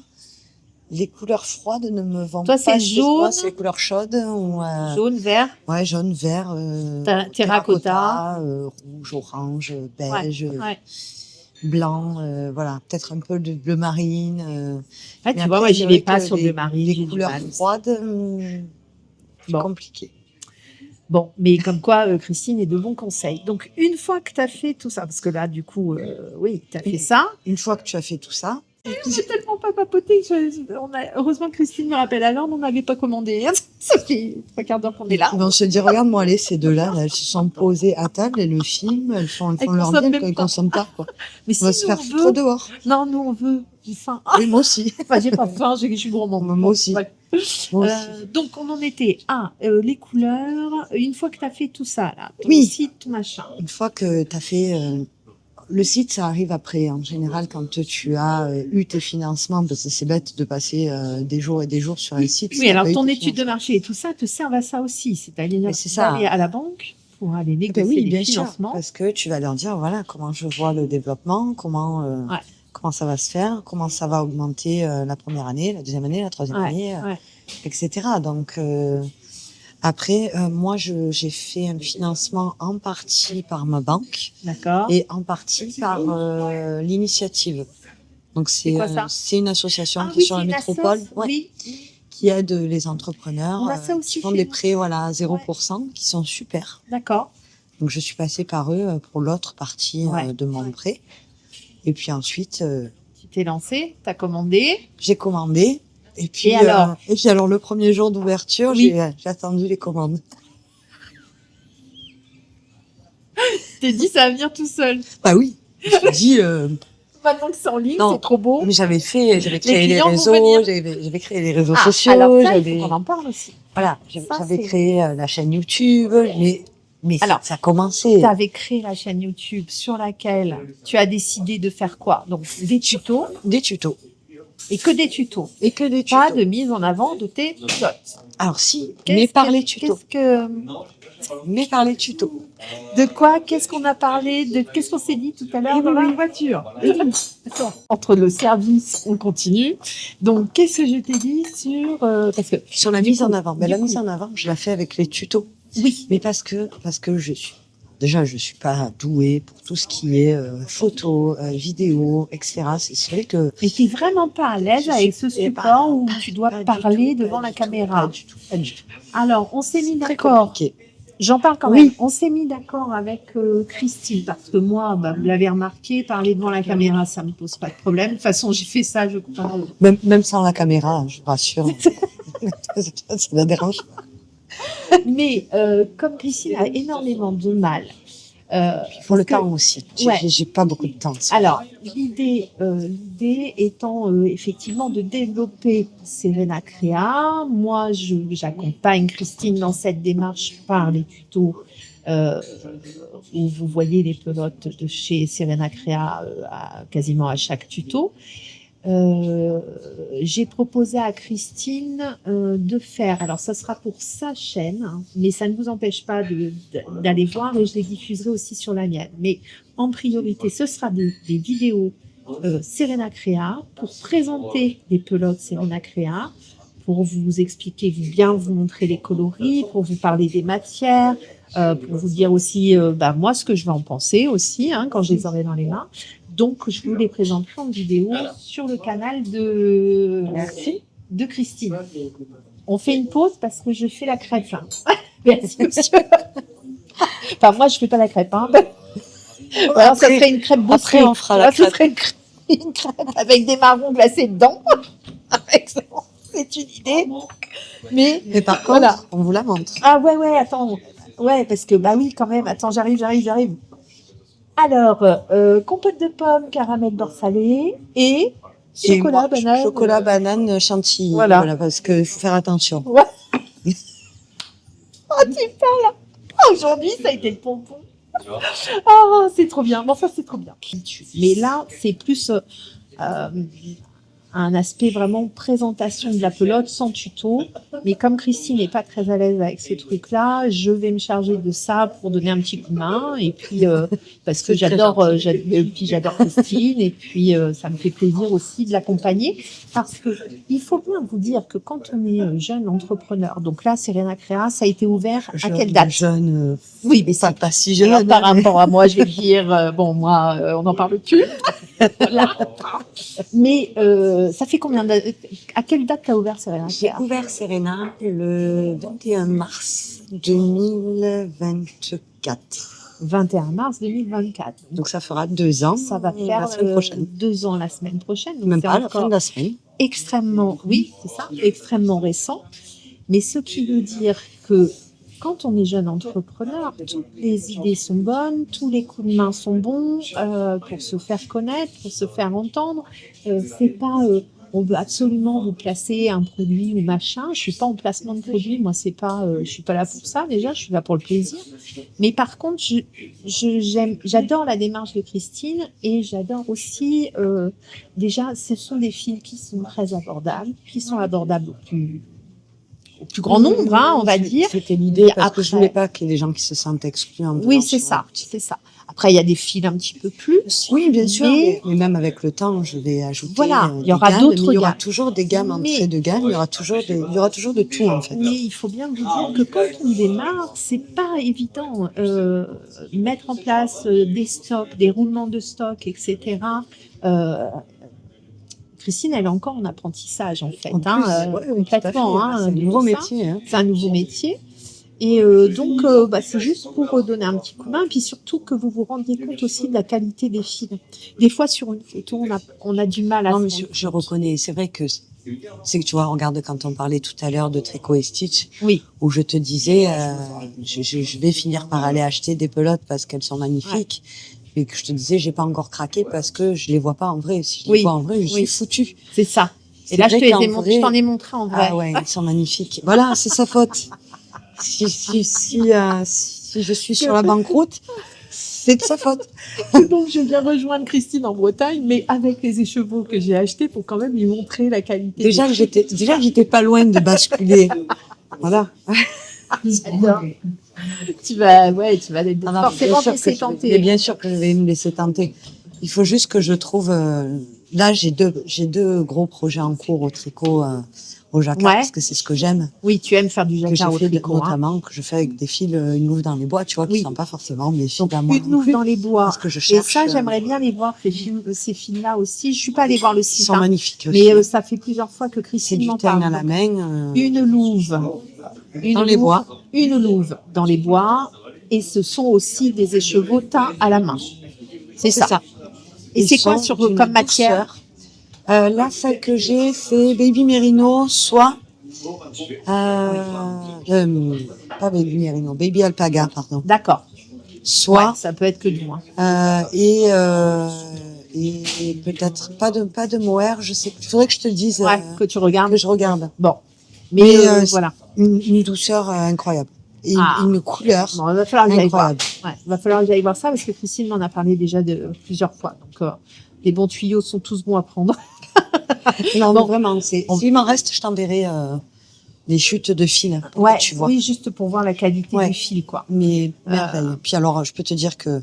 Les couleurs froides ne me vont toi, pas. c'est jaune. Moi, c'est les couleurs chaudes. Ou, jaune, vert. Ouais, jaune, vert. Terracotta. Rouge, orange, beige. Ouais. Blanc, voilà, peut-être un peu de bleu marine. Ouais, mais tu vois, après, moi, j'y c'est vais vrai pas que sur le marine. Les couleurs froides, c'est Bon. compliqué. Bon, mais comme quoi, Christine est de bons conseils. Donc, une fois que tu as fait tout ça, parce que là, du coup, oui, tu as fait ça. Une fois que tu as fait tout ça, J'ai tellement pas papoté. Heureusement que Christine me rappelle à l'heure, on n'avait pas commandé. Ça fait 3 quarts d'heure qu'on est là. ils vont se dire, regarde-moi, allez, ces deux-là, elles se sont posées à table, elles le filment, elles font leur consomment bien, même quand ils pas. consomment pas, quoi. Mais On va si se nous, faire on foutre veut. dehors. Non, nous, on veut. J'ai faim. Oui, moi aussi. Enfin, j'ai pas faim, je suis gourmande. Moi aussi. Ouais. Moi aussi. Donc, on en était à les couleurs. Une fois que tu as fait tout ça, là, ton Oui. site, ton machin. Une fois que tu as fait... le site, ça arrive après, en général, quand tu as eu tes financements, parce que c'est bête de passer des jours et des jours sur un site. Oui, alors ton étude de marché et tout ça te servent à ça aussi. C'est-à-dire Mais c'est ça. d'aller à la banque pour aller Ben négocier oui, des bien sûr, financements. parce que tu vas leur dire, voilà, comment je vois le développement, Ouais, comment ça va se faire, comment ça va augmenter la première année, la deuxième année, la troisième ouais, année, ouais. etc. Donc, après, moi, j'ai fait un financement en partie par ma banque D'accord. et en partie par l'initiative. Donc, C'est quoi ça? c'est une association Ah qui est oui, sur c'est la une métropole, assoce, ouais, oui. qui aide les entrepreneurs, On a ça qui aussi font chez des nous. prêts, voilà, à Ouais, 0%, qui sont super. d'accord. Donc, je suis passée par eux pour l'autre partie Ouais. de mon prêt. Et puis ensuite, Tu t'es lancé, t'as commandé. j'ai commandé. Et alors? Et puis alors, le premier jour d'ouverture, Oui. j'ai attendu les commandes. Tu t'es dit, ça va venir tout seul. Bah oui, je me suis dit, Maintenant que c'est en ligne, non, c'est trop beau. mais j'avais créé les clients vont réseaux, venir. j'avais créé les réseaux Ah, sociaux, alors ça, il faut j'avais, qu'on en parle aussi. voilà, Ça, j'avais c'est- créé la chaîne YouTube, mais Alors, ça commençait. Tu avais créé la chaîne YouTube sur laquelle tu as décidé de faire quoi? Donc, des tutos Des tutos. et que des tutos. Et que des Pas tutos. de mise en avant de tes pilotes. Alors si, mais par les tutos. Mais par les tutos. De quoi? Qu'est-ce qu'on a parlé? Qu'est-ce qu'on s'est dit tout à l'heure dans la voiture? Attends, entre le service, on continue. Donc, qu'est-ce que je t'ai dit sur... parce que, Sur la du mise coup, en avant. Ben, du la coup, mise en avant, je la fais avec les tutos. oui, Mais parce que je suis pas douée pour tout ce qui est photo, vidéo, etc. C'est vrai que mais tu n'es vraiment pas à l'aise Je avec suis- ce eh support ben, où pas- tu dois pas du parler tout, devant pas la du tout, caméra. Pas du tout, pas du tout. Alors, on s'est mis Très d'accord. compliqué. J'en parle quand Oui. même. On s'est mis d'accord avec Christine parce que moi, bah, vous l'avez remarqué, parler devant la caméra, ça me pose pas de problème. De toute façon, j'ai fait ça, je crois. Même sans la caméra, je vous rassure. Ça ne dérange pas. Mais comme Christine a énormément de mal, Il faut le parce que- temps aussi. Ouais. J'ai pas beaucoup de temps. Alors, l'idée étant effectivement de développer Serena Créa. Moi, j'accompagne Christine dans cette démarche par les tutos où vous voyez les pelotes de chez Serena Créa quasiment à chaque tuto. J'ai proposé à Christine de faire, alors ça sera pour sa chaîne, hein, mais ça ne vous empêche pas d'aller voir et je les diffuserai aussi sur la mienne. Mais en priorité, ce sera des vidéos Serena Créa pour présenter les pelotes Serena Créa, pour vous expliquer, bien vous montrer les coloris, pour vous parler des matières, pour vous dire aussi moi ce que je vais en penser aussi quand je les aurai dans les mains. Donc, je vous les présenterai en vidéo sur le canal de Christine. On fait une pause parce que je fais la crêpe. Hein. Merci, monsieur. Enfin, moi, je fais pas la crêpe. Hein. Alors, ça serait une crêpe bossée. Après, on fera la crêpe. Ça serait une crêpe avec des marrons glacés dedans. C'est une idée. Mais par contre, voilà. on vous la montre. Ah ouais, attends. Ouais, parce que, bah oui, quand même. Attends, j'arrive. Alors, compote de pommes, caramel beurre salé et chocolat, banane. Chocolat, banane, chantilly. Voilà. Parce qu'il faut faire attention. Ouais. Oh, tu parles. Aujourd'hui, ça a été le pompon. Oh, c'est trop bien. Bon, ça, c'est trop bien. Mais là, c'est plus un aspect vraiment présentation de la pelote sans tuto. Mais comme Christine n'est pas très à l'aise avec ces trucs-là, je vais me charger de ça pour donner un petit coup de main. Et puis, parce que j'adore Christine. Et puis, ça me fait plaisir aussi de l'accompagner. Parce que il faut bien vous dire que quand on est jeune entrepreneur, donc là, Serena Créa, ça a été ouvert à quelle date? Jeune. Oui, mais Pas si jeune. alors, par rapport à moi, je vais dire, moi, on n'en parle plus. Voilà. Mais ça fait combien à quelle date tu as ouvert Serena J'ai Créa? ouvert Serena le 21 mars 2024. 21 mars 2024. Donc ça fera 2 ans. Ça va faire la semaine prochaine. 2 ans la semaine prochaine. Donc Même c'est pas à la encore fin de la semaine. extrêmement, oui, c'est ça, extrêmement récent. Mais ce qui veut dire que quand on est jeune entrepreneur, toutes les idées sont bonnes, tous les coups de main sont bons pour se faire connaître, pour se faire entendre. C'est pas on veut absolument vous placer un produit ou machin. Je suis pas en placement de produit, moi c'est pas, je suis pas là pour ça déjà, je suis là pour le plaisir. Mais par contre, j'adore la démarche de Christine et j'adore aussi déjà, ce sont des filles qui sont très abordables, qui sont abordables au plus grand nombre, hein, on va dire. C'était l'idée, parce que je après- voulais pas qu'il y ait des gens qui se sentent exclus. En Oui, venant c'est sur ça, la boutique. c'est ça. Après, il y a des fils un petit peu plus. Oui, bien sûr, Mais- mais même avec le temps, je vais ajouter Voilà, il y des aura gammes, d'autres mais il y aura gammes. toujours des gammes Mais- entrées de gamme, il y aura toujours de tout, en fait. Mais il faut bien vous dire que quand on démarre, c'est pas évident. Mettre en place des stocks, des roulements de stock, etc. Euh, Christine, elle est encore en apprentissage, en fait. En plus, hein, ouais, oui, tout à fait, complètement. Hein, c'est un de nouveau tout ça. métier. Hein. C'est un nouveau métier. Et donc, c'est juste pour donner un petit coup de main, puis surtout que vous vous rendiez compte aussi de la qualité des fils. Des fois, sur une photo, on a du mal à Non, se mais rendre je compte. reconnais, c'est vrai que tu vois, regarde quand on parlait tout à l'heure de Tricot et Stitch, Oui, où je te disais, je vais finir par aller acheter des pelotes parce qu'elles sont magnifiques, mais que je te disais, j'ai pas encore craqué parce que je les vois pas en vrai. Si je Oui, les vois en vrai, je oui. suis foutue. c'est ça. Et C'est là, je vrai qu'en je t'en ai montré en vrai. Ah ouais, ils sont magnifiques. Voilà, c'est sa faute. Si je suis sur la banqueroute, c'est de sa faute. Donc, je viens rejoindre Christine en Bretagne, mais avec les écheveaux que j'ai achetés pour quand même lui montrer la qualité. Déjà que j'étais pas loin de basculer. Voilà. J'adore. Tu vas Ah non, forcément bien sûr laisser mais tenter. bien sûr que je vais me laisser tenter. Il faut juste que je trouve. Là, j'ai deux gros projets en cours au tricot, au jacquard, Ouais. parce que c'est ce que j'aime, Oui, tu aimes faire du que jacquard j'ai au fait tricot. Hein. notamment, que je fais avec des fils, une louve dans les bois, tu vois, qui Oui. sont pas forcément mes fils Donc, à moi une non louve plus, dans les bois. parce que je Et cherche. ça, j'aimerais bien les voir, ces fils-là aussi. Je suis pas allée voir le Ils site, sont hein, magnifiques aussi. mais ça fait plusieurs fois que C'est Christine du m'en teigne parle. à la main. Une louve. Une Dans les louve, bois. Une louve dans les bois. Et ce sont aussi des écheveaux teints à la main. C'est ça. Et Ils c'est quoi sont d'une comme matière? douceur. Là, celle que j'ai, c'est Baby Merino, soit pas Baby Merino, Baby Alpaga, pardon. D'accord. Soit Ouais, ça peut être que du moins. et peut-être pas de mohair, je sais. Il faudrait que je te dise Ouais, que tu regardes. que je regarde. Bon. Mais Mais, voilà. Une douceur incroyable et Ah. une couleur Bon, il va falloir que j'aille voir. incroyable. Ouais, il va falloir que j'aille voir ça parce que Christine m'en a parlé déjà de plusieurs fois. Donc, les bons tuyaux sont tous bons à prendre. Non, Bon. vraiment. S'il m'en reste, je t'enverrai les chutes de fil. Pour Ouais, que tu vois. oui, juste pour voir la qualité Ouais. du fil, quoi. Mais merveille. Puis alors, je peux te dire que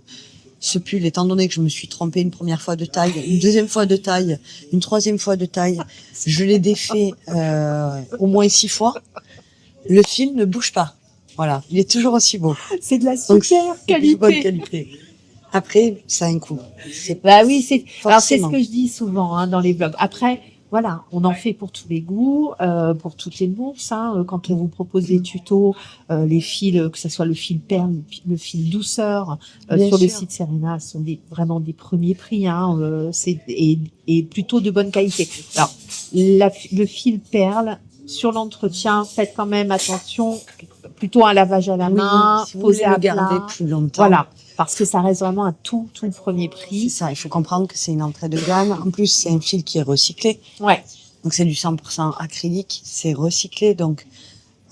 ce pull, étant donné que je me suis trompée une première fois de taille, une deuxième fois de taille, une troisième fois de taille, je l'ai défait au moins 6 fois, le fil ne bouge pas. Voilà, il est toujours aussi beau. C'est de la Donc, super c'est de bonne qualité. qualité. Après, ça a un coût. C'est Bah oui, alors c'est ce forcément. que je dis souvent hein, dans les vlogs. Après, voilà, on en fait pour tous les goûts, pour toutes les bourses. Hein, quand on vous propose des tutos, les fils, que ce soit le fil perle, le fil douceur, Bien sur le sûr. site Serena, sont vraiment des premiers prix. Hein, et plutôt de bonne qualité. Alors, le fil perle, sur l'entretien, faites quand même attention, plutôt un lavage à la main, si vous posé voulez à le garder plat. plus longtemps. Voilà, parce que ça reste vraiment un tout premier C'est prix. ça, il faut comprendre que c'est une entrée de gamme. En plus, c'est un fil qui est recyclé. Ouais. Donc, c'est du 100% acrylique. C'est recyclé. Donc,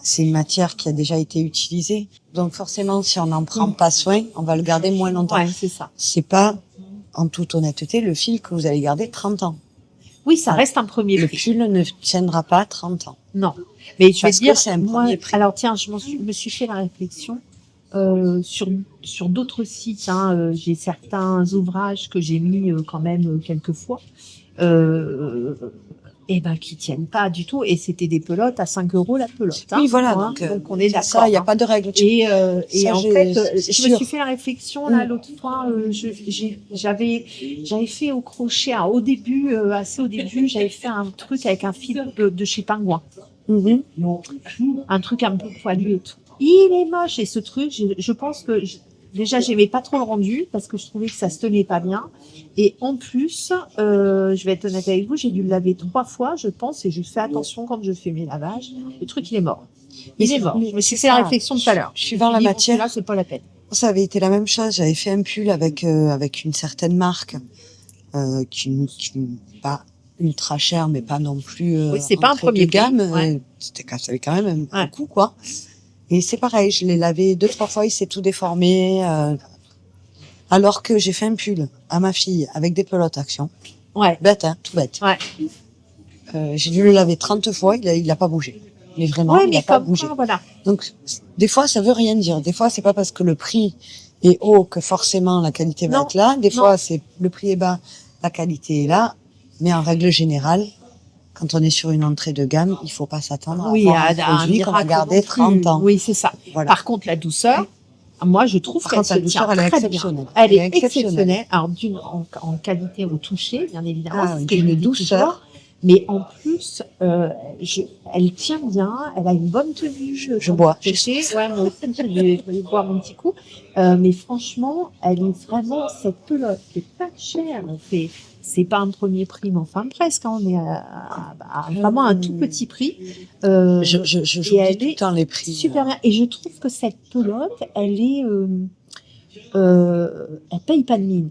c'est une matière qui a déjà été utilisée. Donc, forcément, si on n'en prend pas soin, on va le garder moins longtemps. Ouais, c'est ça. C'est pas, en toute honnêteté, le fil que vous allez garder 30 ans. Oui, ça Voilà. reste un premier Le prix. pull ne tiendra pas 30 ans. Non. Mais je vais Parce te dire, que c'est un moi, premier prix. alors tiens, me suis fait la réflexion sur d'autres sites. Hein, j'ai certains ouvrages que j'ai mis quand même quelques fois. Et ben qui tiennent pas du tout. Et c'était des pelotes à 5 € la pelote. Hein, Oui, voilà. hein. Donc, On est c'est d'accord. ça, il n'y a hein. pas de règle. Et Ça, en j'ai- fait, c'est je me sûr. suis fait la réflexion là Mm. l'autre fois. J'avais fait au crochet au début, assez au début, j'avais fait un truc avec un fil de chez Pingouin, Mhm. un truc un peu poilu et tout. Il est moche et ce truc, je pense que déjà j'aimais pas trop le rendu parce que je trouvais que ça se tenait pas bien. Et en plus, je vais être honnête avec vous, j'ai dû le laver 3 fois, je pense, et je fais attention quand je fais mes lavages. Le truc, il est mort. Il est mort. Je me suis fait la réflexion tout à l'heure. Suivant la Je me suis dit, bon, matière, celui-là, c'est pas la peine. ça avait été la même chose. J'avais fait un pull avec une certaine marque qui n'est pas ultra cher, mais pas non plus. Oui, c'est pas un entrée premier de gamme. prix, ouais. Ça avait quand même un Ouais. coût, quoi. Et c'est pareil, je l'ai lavé 2-3 fois, il s'est tout déformé. Alors que j'ai fait un pull à ma fille avec des pelotes action. Ouais. Bête, hein, tout bête. Ouais. J'ai dû le laver 30 fois, il a pas bougé. Mais vraiment, Ouais, il n'a mais pas comme bougé. quoi, voilà. Donc, des fois, ça veut rien dire. Des fois, c'est pas parce que le prix est haut que forcément la qualité va Non, être là. Des non. fois, c'est le prix est bas, la qualité est là. Mais en règle générale, quand on est sur une entrée de gamme, il faut pas s'attendre à Oui, avoir un un produit qu'on va miracle garder non plus. 30 ans. Oui, c'est ça. Voilà. Par contre, la douceur, moi, je trouve Par qu'elle contre, se la douceur, tient elle est très bien. exceptionnelle. Elle Elle est est exceptionnelle. exceptionnelle. Alors, en qualité au toucher, bien évidemment. Ah, c'est ce que je d'une dis douceur. toujours. Mais en plus, elle tient bien, elle a une bonne tenue. Je bois. Ouais, moi aussi, je vais boire mon petit coup. Mais franchement, elle est vraiment, cette pelote, c'est pas cher. C'est pas un premier prix, mais enfin presque. Hein, on est à vraiment un tout petit prix. Je Et j'oublie elle tout le est temps les prix. super bien. Et je trouve que cette pelote, elle paye pas de mine.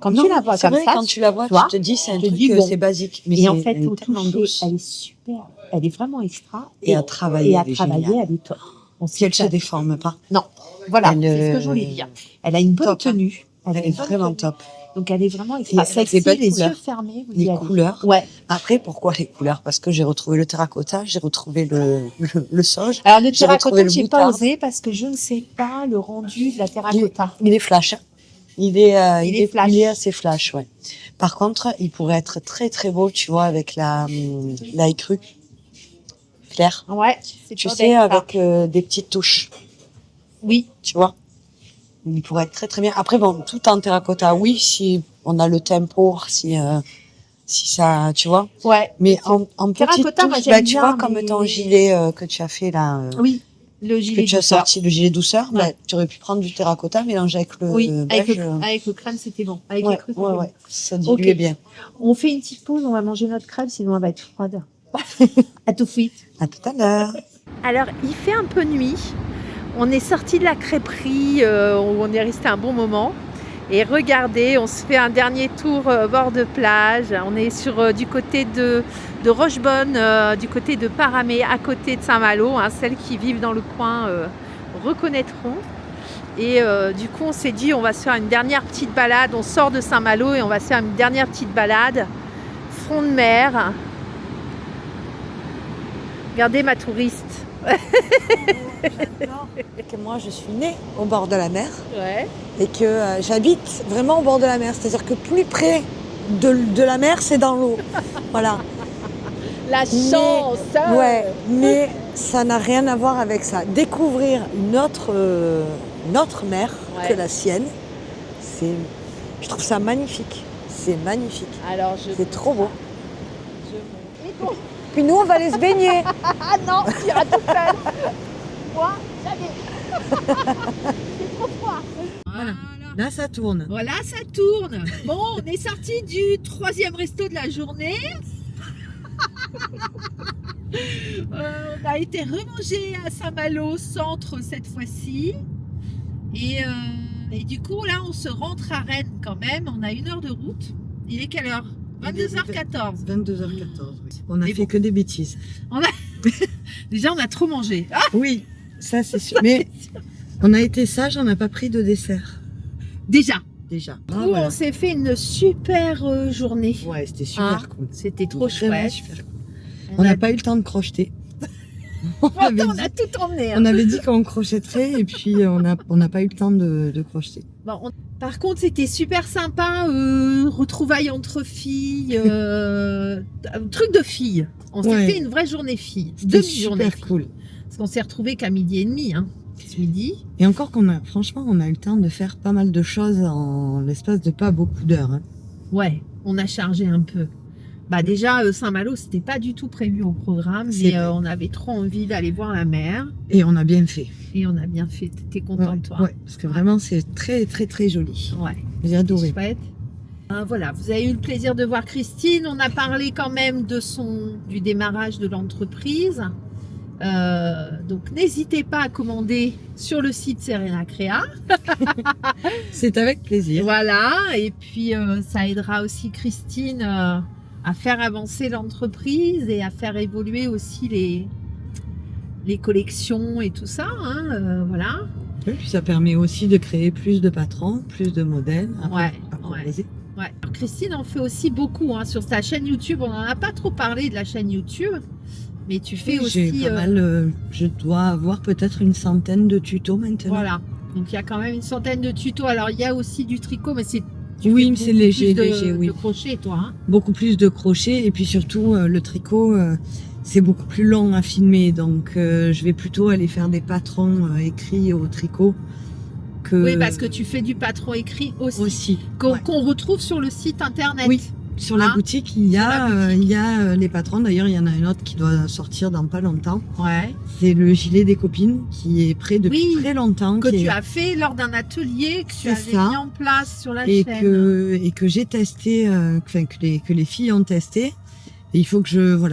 Quand Non, tu la vois c'est comme vrai, ça, quand tu la vois, tu vois, tu te dis c'est un tu te truc, dis, bon. c'est basique. Mais et en c'est- fait, elle est au tellement toucher, douce. elle est super. Elle est vraiment extra. Et à travailler, Et à elle est travailler, géniale. elle est top. On Puis elle se s'éclate. déforme pas. Non, voilà, Elle, c'est ce que je voulais dire. Elle a une bonne top, hein. tenue. Elle a est une bonne vraiment tenue. top. Donc elle est vraiment Et extra. elle a des Sexy, belles les couleurs. yeux fermés. Vous y Les allez. couleurs. Ouais. Après, pourquoi les couleurs? Parce que j'ai retrouvé le terracotta, j'ai retrouvé le sauge. Alors le J'ai terracotta, retrouvé le j'ai pas moutarde. osé parce que je ne sais pas le rendu de la terracotta. Il est flash. Il est, Il est flash. il est assez flash, ouais. Par contre, il pourrait être très très beau, tu vois, avec la écrue claire. Ouais. C'est Tu pas sais, bête, ça. avec des petites touches, Oui. tu vois. Il pourrait être très très bien. Après, bon, tout en terracotta, oui, si on a le tempo, si ça, tu vois. Ouais. Mais en petite Terracotta, moi, touche, j'aime tu bien, vois, comme mais- ton gilet que tu as fait là, Oui. Le que gilet tu as douceur. sorti, le gilet douceur, Ouais. tu aurais pu prendre du terracotta mélangé avec le Oui, avec beige. le crème, c'était bon. Avec Ouais, les crus, c'était ouais, bon. ouais. Ça diluait Ok. bien. On fait une petite pause, on va manger notre crème, sinon elle va être froide. À tout de suite. À tout à l'heure. Alors, il fait un peu nuit. On est sorti de la crêperie où on est resté un bon moment. Et regardez, on se fait un dernier tour bord de plage. On est sur du côté de Rochebonne, du côté de Paramé, à côté de Saint-Malo. Hein, celles qui vivent dans le coin reconnaîtront. Et du coup, on s'est dit, on va se faire une dernière petite balade. On sort de Saint-Malo et on va se faire une dernière petite balade. Front de mer. Regardez ma touriste. Que moi, je suis née au bord de la mer Ouais. et que j'habite vraiment au bord de la mer. C'est-à-dire que plus près de la mer, c'est dans l'eau. Voilà. La chance. Ouais, mais ça n'a rien à voir avec ça. Découvrir une autre mer Ouais. que la sienne, je trouve ça magnifique. C'est magnifique. Alors C'est trop beau. Et bon, Puis nous, on va aller se baigner. ah non, tu iras toute seule. Moi, jamais. C'est trop froid. Voilà. Là, ça tourne. Voilà, ça tourne. Bon, on est sorti du 3e resto de la journée. On a été remangé à Saint-Malo centre cette fois-ci. Et du coup, là, on se rentre à Rennes quand même. On a 1 heure de route. Il est quelle heure? 22h14. 22h14, oui. On a Mais fait bon. que des bêtises. Déjà, on a trop mangé. Ah, Oui, ça c'est sûr. Mais on a été sage, on n'a pas pris de dessert. déjà. Déjà. Nous, on s'est fait une super journée. Ouais, c'était super Ah, cool. C'était trop Vraiment chouette. super cool. On n'a pas eu le temps de crocheter. On avait On dit- a tout emmené. hein. on avait dit qu'on crochetterait et puis on n'a pas eu le temps de crocheter. Bon, par contre, c'était super sympa. Retrouvailles entre filles. Un truc de filles. On s'est Ouais. fait une vraie journée fille. C'était Demi-journée super fille. cool. Parce qu'on s'est retrouvés qu'à 12h30. Hein. Ce midi. Et encore franchement, on a eu le temps de faire pas mal de choses en l'espace de pas beaucoup d'heures. Hein. Ouais, on a chargé un peu. Bah déjà, Saint-Malo, c'était pas du tout prévu au programme. C'est Mais vrai. on avait trop envie d'aller voir la mer. Et on a bien fait. Et on a bien fait. T'es contente, toi? Ouais, parce que vraiment, c'est très très très joli. Ouais. J'ai adoré. C'est chouette. Voilà, vous avez eu le plaisir de voir Christine. On a parlé quand même du démarrage de l'entreprise. Donc n'hésitez pas à commander sur le site Serena Créa. C'est avec plaisir. Voilà, et puis ça aidera aussi Christine à faire avancer l'entreprise et à faire évoluer aussi les collections et tout ça. Hein, voilà. Et puis ça permet aussi de créer plus de patrons, plus de modèles Ouais, à proposer. Ouais. Alors, Christine en fait aussi beaucoup hein, sur sa chaîne YouTube. On n'en a pas trop parlé de la chaîne YouTube. Mais tu fais Oui, aussi... j'ai pas mal, je dois avoir peut-être une centaine de tutos maintenant. Voilà. Donc il y a quand même une centaine de tutos. Alors il y a aussi du tricot, mais c'est... Oui, mais c'est léger, oui. De crochet, toi. Hein. Beaucoup plus de crochet et puis surtout le tricot, c'est beaucoup plus long à filmer. Donc je vais plutôt aller faire des patrons écrits au tricot. Oui, parce que tu fais du patron écrit aussi. Qu'on retrouve sur le site internet. Oui. Sur la boutique, il y a les patrons. D'ailleurs, il y en a un autre qui doit sortir dans pas longtemps. Ouais. C'est le gilet des copines qui est prêt depuis très longtemps. Que tu as fait lors d'un atelier que tu avais mis en place sur la chaîne. Et que j'ai testé, que les filles ont testé. Et il faut que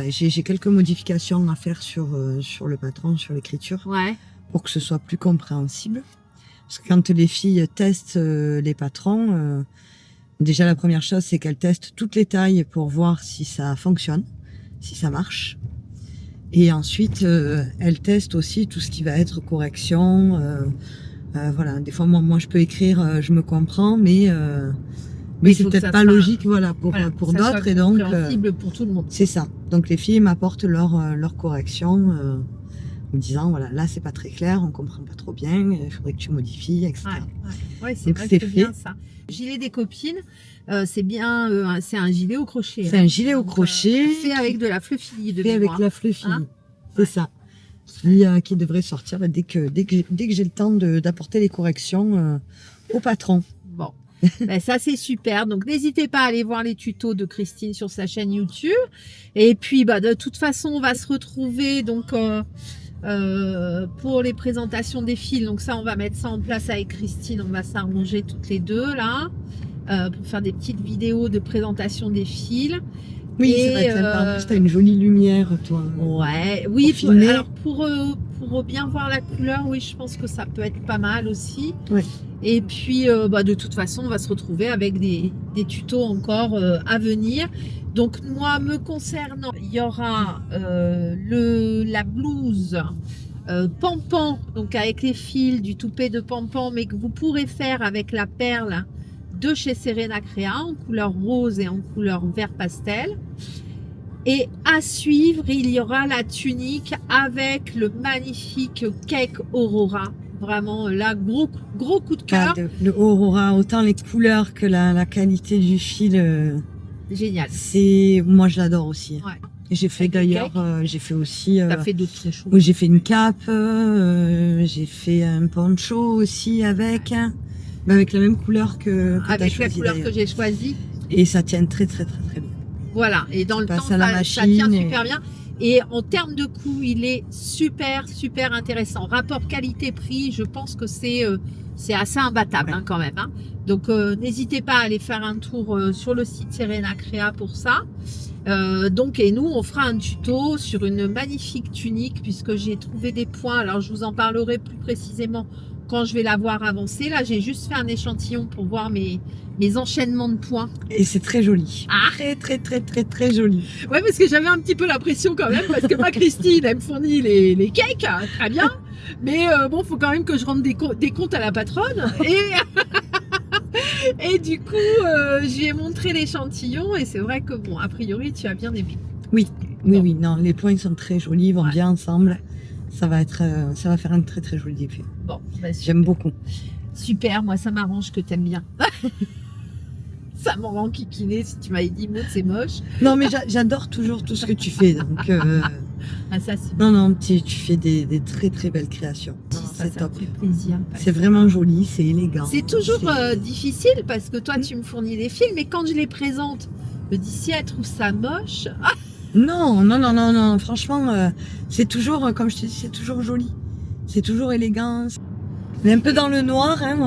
j'ai quelques modifications à faire sur le patron, sur l'écriture. Ouais. Pour que ce soit plus compréhensible. Parce que quand les filles testent les patrons, déjà, la première chose, c'est qu'elles testent toutes les tailles pour voir si ça fonctionne, si ça marche. Et ensuite, elles testent aussi tout ce qui va être correction. Voilà, des fois, moi, je peux écrire, je me comprends, mais c'est peut-être pas logique, pour d'autres. Et donc, compréhensible pour tout le monde. C'est ça. Donc, les filles m'apportent leur correction, me disant, voilà, là, c'est pas très clair, on comprend pas trop bien, il faudrait que tu modifies, etc. Ouais, c'est vrai que c'est bien ça. Gilet des copines, c'est bien, c'est un gilet au crochet. C'est un gilet au crochet. Fait avec de la fluffy. Fait avec la fluffy, c'est ça. Qui devrait sortir dès que j'ai le temps d'apporter les corrections au patron. Bon, ben, ça c'est super. Donc n'hésitez pas à aller voir les tutos de Christine sur sa chaîne YouTube. Et puis de toute façon, on va se retrouver donc pour les présentations des fils. Donc ça, on va mettre ça en place avec Christine. On va s'arranger toutes les deux là pour faire des petites vidéos de présentation des fils. Oui, c'est vrai que en plus, t'as une jolie lumière, toi. Ouais, oui. Alors pour bien voir la couleur, oui, je pense que ça peut être pas mal aussi. Ouais. Et puis, de toute façon, on va se retrouver avec des tutos encore à venir. Donc, moi, me concernant, il y aura la blouse Pampan, donc avec les fils du toupet de Pampan, mais que vous pourrez faire avec la perle de chez Serena Crea en couleur rose et en couleur vert pastel. Et à suivre, il y aura la tunique avec le magnifique Cake Aurora. Vraiment, là, gros coup de cœur. Le Aurora, autant les couleurs que la qualité du fil. Génial. Moi, je l'adore aussi. Ouais. J'ai fait d'ailleurs, j'ai fait aussi. T'as fait d'autres très chauds. Oui, j'ai fait une cape, j'ai fait un poncho aussi avec la même couleur que avec la couleur que j'ai choisie. Et ça tient très bien. Voilà. Et dans le temps, ça tient super bien. Et en termes de coût, il est super intéressant. Rapport qualité-prix, je pense que c'est assez imbattable quand même. Hein. Donc, n'hésitez pas à aller faire un tour sur le site Serena Crea pour ça. Et nous, on fera un tuto sur une magnifique tunique puisque j'ai trouvé des points. Alors, je vous en parlerai plus précisément quand je vais la voir avancer. Là, j'ai juste fait un échantillon pour voir mes enchaînements de points. Et c'est très joli. Ah. Très joli. Ouais, parce que j'avais un petit peu la pression quand même, parce que ma Christine, elle me fournit les cakes, hein, très bien. Mais faut quand même que je rende des comptes à la patronne. Et du coup, j'ai montré l'échantillon et c'est vrai que a priori, tu as bien aimé. Oui, non, les points sont très jolis, ils vont bien ensemble. Ça va faire un très joli effet. Bon, j'aime beaucoup. Super, moi ça m'arrange que t'aimes bien. Ça m'en rend kikiné si tu m'avais dit c'est moche. Non mais j'adore toujours tout ce que tu fais. Donc, ça, c'est non, tu fais des très belles créations. C'est top. Ça fait plaisir. C'est vraiment joli, c'est élégant. C'est toujours difficile parce que toi tu me fournis des fils, mais quand je les présente, je dis si elle trouve ça moche. Non, franchement, c'est toujours, comme je te dis, c'est toujours joli. C'est toujours élégant. On est un peu dans le noir, hein,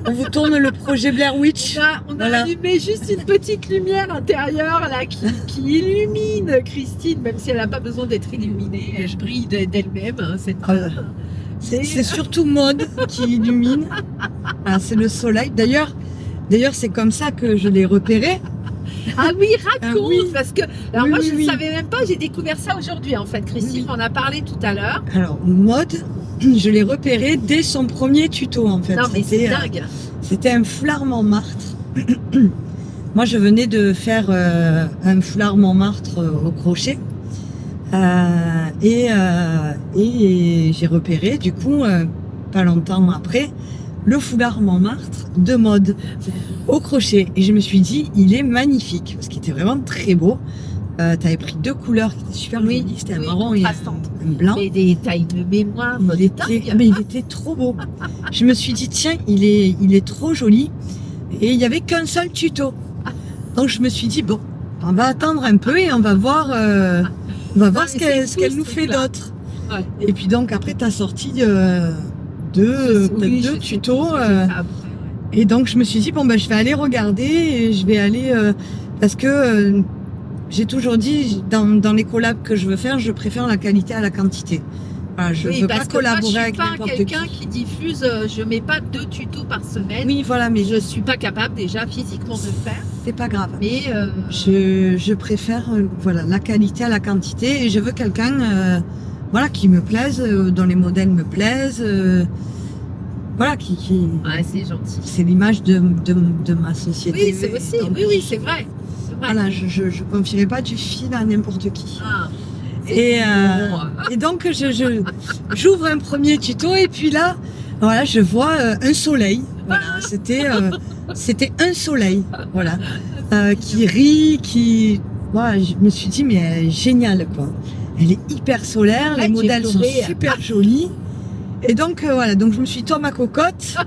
on vous tourne le projet Blair Witch. On a allumé juste une petite lumière intérieure là, qui illumine Christine, même si elle n'a pas besoin d'être illuminée. Elle brille d'elle-même, cette femme. C'est surtout Maud qui illumine. C'est le soleil. D'ailleurs, c'est comme ça que je l'ai repéré. Ah oui, raconte, parce que moi je ne savais même pas, j'ai découvert ça aujourd'hui en fait. Christine m'en a parlé tout à l'heure. Alors Maud, je l'ai repéré dès son premier tuto en fait. Non mais c'est dingue. C'était un foulard Montmartre. Moi je venais de faire un foulard Montmartre au crochet. Et j'ai repéré, du coup, pas longtemps après, le foulard Montmartre de mode au crochet. Et je me suis dit, il est magnifique, parce qu'il était vraiment très beau. T'avais pris 2 couleurs qui étaient super jolies, c'était un marron et un blanc. Mais t'as une mémoire. Il était trop beau. Je me suis dit, tiens, il est trop joli. Et il n'y avait qu'un seul tuto. Donc je me suis dit, bon, on va attendre un peu et on va voir, ce qu'elle nous fait d'autre. Ouais. Et puis donc après, tu as sorti deux tutos. Et donc je me suis dit, bon, ben, je vais aller regarder et je vais aller... parce que j'ai toujours dit, dans les collabs que je veux faire, je préfère la qualité à la quantité. Voilà, je veux pas collaborer avec n'importe qui. Je suis pas quelqu'un qui diffuse, je mets pas 2 tutos par semaine. Oui, voilà, mais je suis pas capable déjà physiquement de le faire. C'est pas grave. Mais je préfère voilà, la qualité à la quantité et je veux quelqu'un voilà, qui me plaise, dont les modèles me plaisent. Voilà, qui... Ouais, c'est gentil. C'est l'image de ma société. Oui, c'est aussi. Donc, oui, c'est vrai. Voilà, je confierai pas du fil à n'importe qui. Ah. Et donc j'ouvre un premier tuto et puis là voilà je vois un soleil, voilà, c'était un soleil, voilà, qui rit, voilà, je me suis dit mais elle est géniale quoi, elle est hyper solaire, les modèles sont super jolis et donc voilà, donc je me suis dit toi ma cocotte.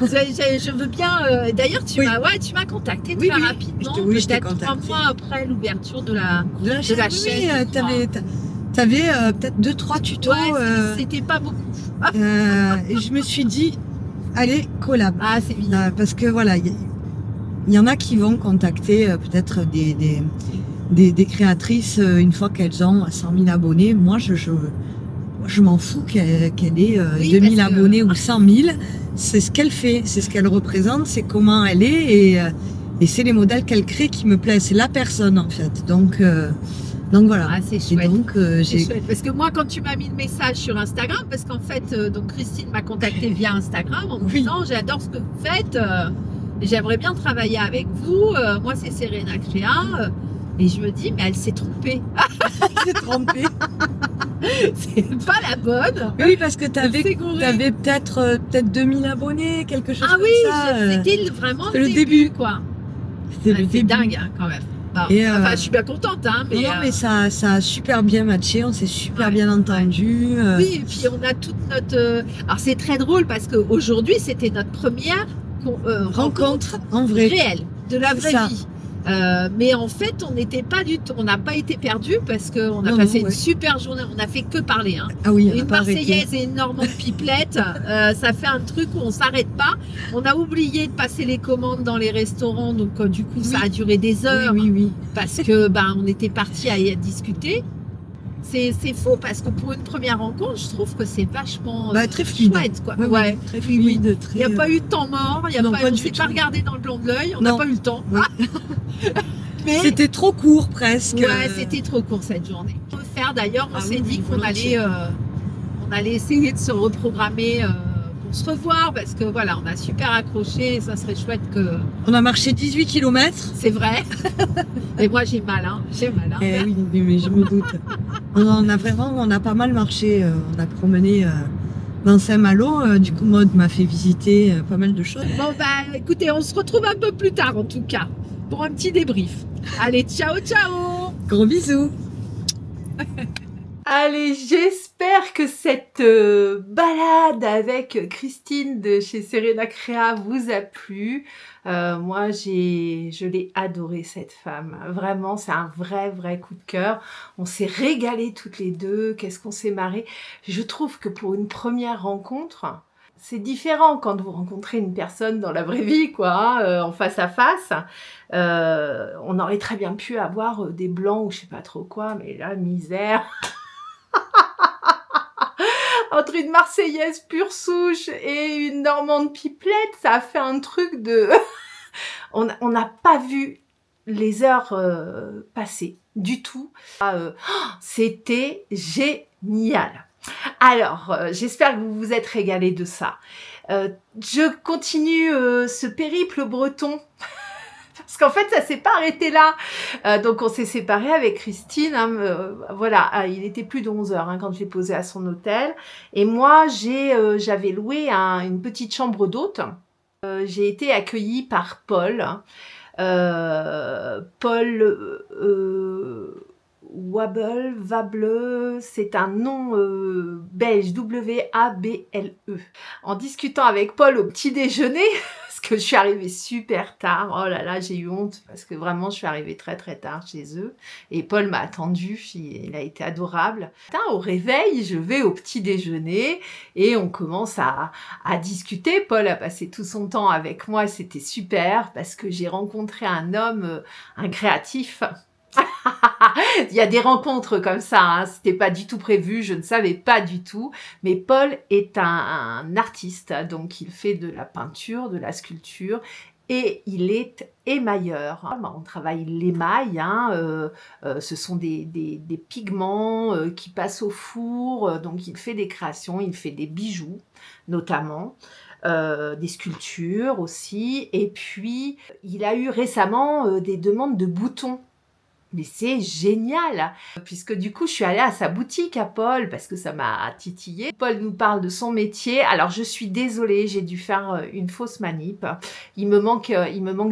Je veux bien. D'ailleurs, tu m'as contacté très rapidement, peut-être 3 mois après l'ouverture de la chaîne. T'avais peut-être 2-3 tutos. Ouais, c'était pas beaucoup. Et je me suis dit, allez, collab. Ah, c'est bien. Parce que voilà, il y en a qui vont contacter peut-être des créatrices une fois qu'elles ont 100 000 abonnés. Moi, je m'en fous qu'elle ait 2000 abonnés ou 100 000. C'est ce qu'elle fait, c'est ce qu'elle représente, c'est comment elle est et c'est les modèles qu'elle crée qui me plaisent. C'est la personne en fait. Donc voilà. Ah, c'est chouette. Et donc, c'est chouette. Parce que moi, quand tu m'as mis le message sur Instagram, parce qu'en fait, donc Christine m'a contacté via Instagram en me disant j'adore ce que vous faites, j'aimerais bien travailler avec vous. Moi, c'est Serena Créa. Et je me dis, mais elle s'est trompée. Elle s'est trompée. C'est pas la bonne. Oui, parce que t'avais peut-être 2000 abonnés, quelque chose comme ça. Ah oui, c'était vraiment le début. Quoi. C'était le début. C'est dingue hein, quand même. Bon, je suis bien contente. Hein, mais, non, mais ça a super bien matché, on s'est super bien entendu. Oui, et puis on a toute notre... Alors c'est très drôle parce qu'aujourd'hui, c'était notre première rencontre en vrai. Réelle, de la vraie vie. Mais en fait, on n'a pas été perdus parce qu'on a passé une super journée. On n'a fait que parler. Hein. Ah oui, une Marseillaise et une Normande pipelette, ça fait un truc où on s'arrête pas. On a oublié de passer les commandes dans les restaurants, donc du coup, ça a duré des heures. Oui. Parce que on était partis à discuter. C'est faux parce que pour une première rencontre, je trouve que c'est vachement très fluide. Chouette, quoi. Ouais, très fluide. Il n'y a pas eu de temps mort, on ne s'est pas regardé dans le blanc de l'œil, on n'a pas eu le temps. Mais c'était trop court presque. Ouais, c'était trop court cette journée. On peut faire d'ailleurs, on s'est dit qu'on allait essayer de se reprogrammer pour se revoir parce que voilà, on a super accroché et ça serait chouette que... On a marché 18 km. C'est vrai. Et moi j'ai mal, hein. Oui, mais je me doute. On a pas mal marché. On a promené dans Saint-Malo. Du coup, Maud m'a fait visiter pas mal de choses. Bon, écoutez, on se retrouve un peu plus tard en tout cas pour un petit débrief. Allez, ciao, ciao. Gros bisous. Allez, j'espère que cette balade avec Christine de chez Serena Créa vous a plu. Moi, je l'ai adorée cette femme. Vraiment, c'est un vrai coup de cœur. On s'est régalés toutes les deux. Qu'est-ce qu'on s'est marré. Je trouve que pour une première rencontre, c'est différent quand vous rencontrez une personne dans la vraie vie, quoi, en face à face. On aurait très bien pu avoir des blancs ou je sais pas trop quoi, mais là, misère. Entre une Marseillaise pure souche et une Normande pipelette, ça a fait un truc de... On n'a pas vu les heures passer du tout. C'était génial. Alors, j'espère que vous vous êtes régalés de ça. Je continue ce périple breton Parce qu'en fait, ça s'est pas arrêté là. Donc, on s'est séparés avec Christine. Hein, voilà, il était plus de 11 heures hein, quand j'ai posé à son hôtel. Et moi, j'avais loué une petite chambre d'hôte. J'ai été accueillie par Paul. Paul Wable, c'est un nom belge, W-A-B-L-E. En discutant avec Paul au petit déjeuner, parce que je suis arrivée super tard, oh là là, j'ai eu honte, parce que vraiment, je suis arrivée très très tard chez eux, et Paul m'a attendue, il a été adorable. Au réveil, je vais au petit déjeuner, et on commence à discuter. Paul a passé tout son temps avec moi, c'était super, parce que j'ai rencontré un homme, un créatif. Il y a des rencontres comme ça, hein. C'était pas du tout prévu, je ne savais pas du tout. Mais Paul est un artiste, donc il fait de la peinture, de la sculpture et il est émailleur. On travaille l'émail, hein, ce sont des pigments qui passent au four, donc il fait des créations, il fait des bijoux notamment. Des sculptures aussi, et puis il a eu récemment des demandes de boutons. Mais c'est génial, puisque du coup, je suis allée à sa boutique à Paul, parce que ça m'a titillé. Paul nous parle de son métier. Alors, je suis désolée, j'ai dû faire une fausse manip. Il me manque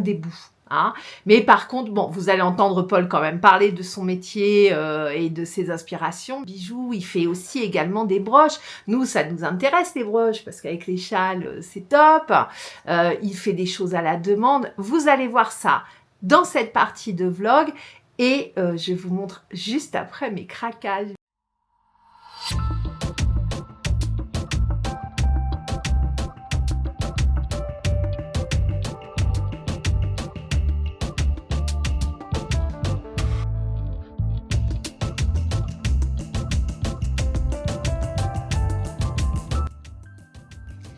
des bouts. Hein. Mais par contre, bon, vous allez entendre Paul quand même parler de son métier et de ses inspirations. Bijoux, il fait aussi également des broches. Nous, ça nous intéresse les broches, parce qu'avec les châles, c'est top. Il fait des choses à la demande. Vous allez voir ça dans cette partie de vlog. Et je vous montre juste après mes craquages.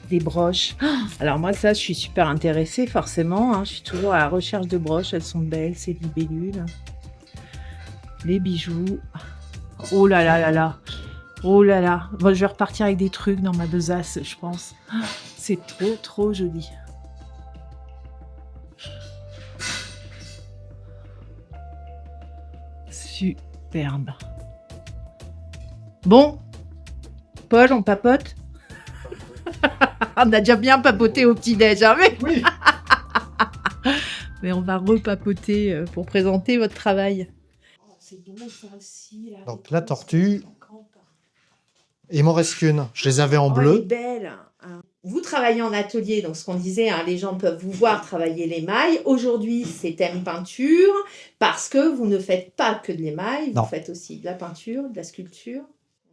Des broches. Alors moi ça, je suis super intéressée forcément. Hein. Je suis toujours à la recherche de broches. Elles sont belles, ces libellules. Les bijoux. Oh là là là là. Oh là là. Bon, je vais repartir avec des trucs dans ma besace, je pense. C'est trop, trop joli. Superbe. Bon. Paul, on papote? On a déjà bien papoté au petit-déj, hein, mais... Oui. Mais on va repapoter pour présenter votre travail. C'est beau ça aussi. Là, donc la tortue, il m'en reste qu'une. Je les avais en bleu. Elle est belle. Vous travaillez en atelier, donc ce qu'on disait, hein, les gens peuvent vous voir travailler l'émail. Aujourd'hui, c'est thème peinture, parce que vous ne faites pas que de l'émail, vous faites aussi de la peinture, de la sculpture.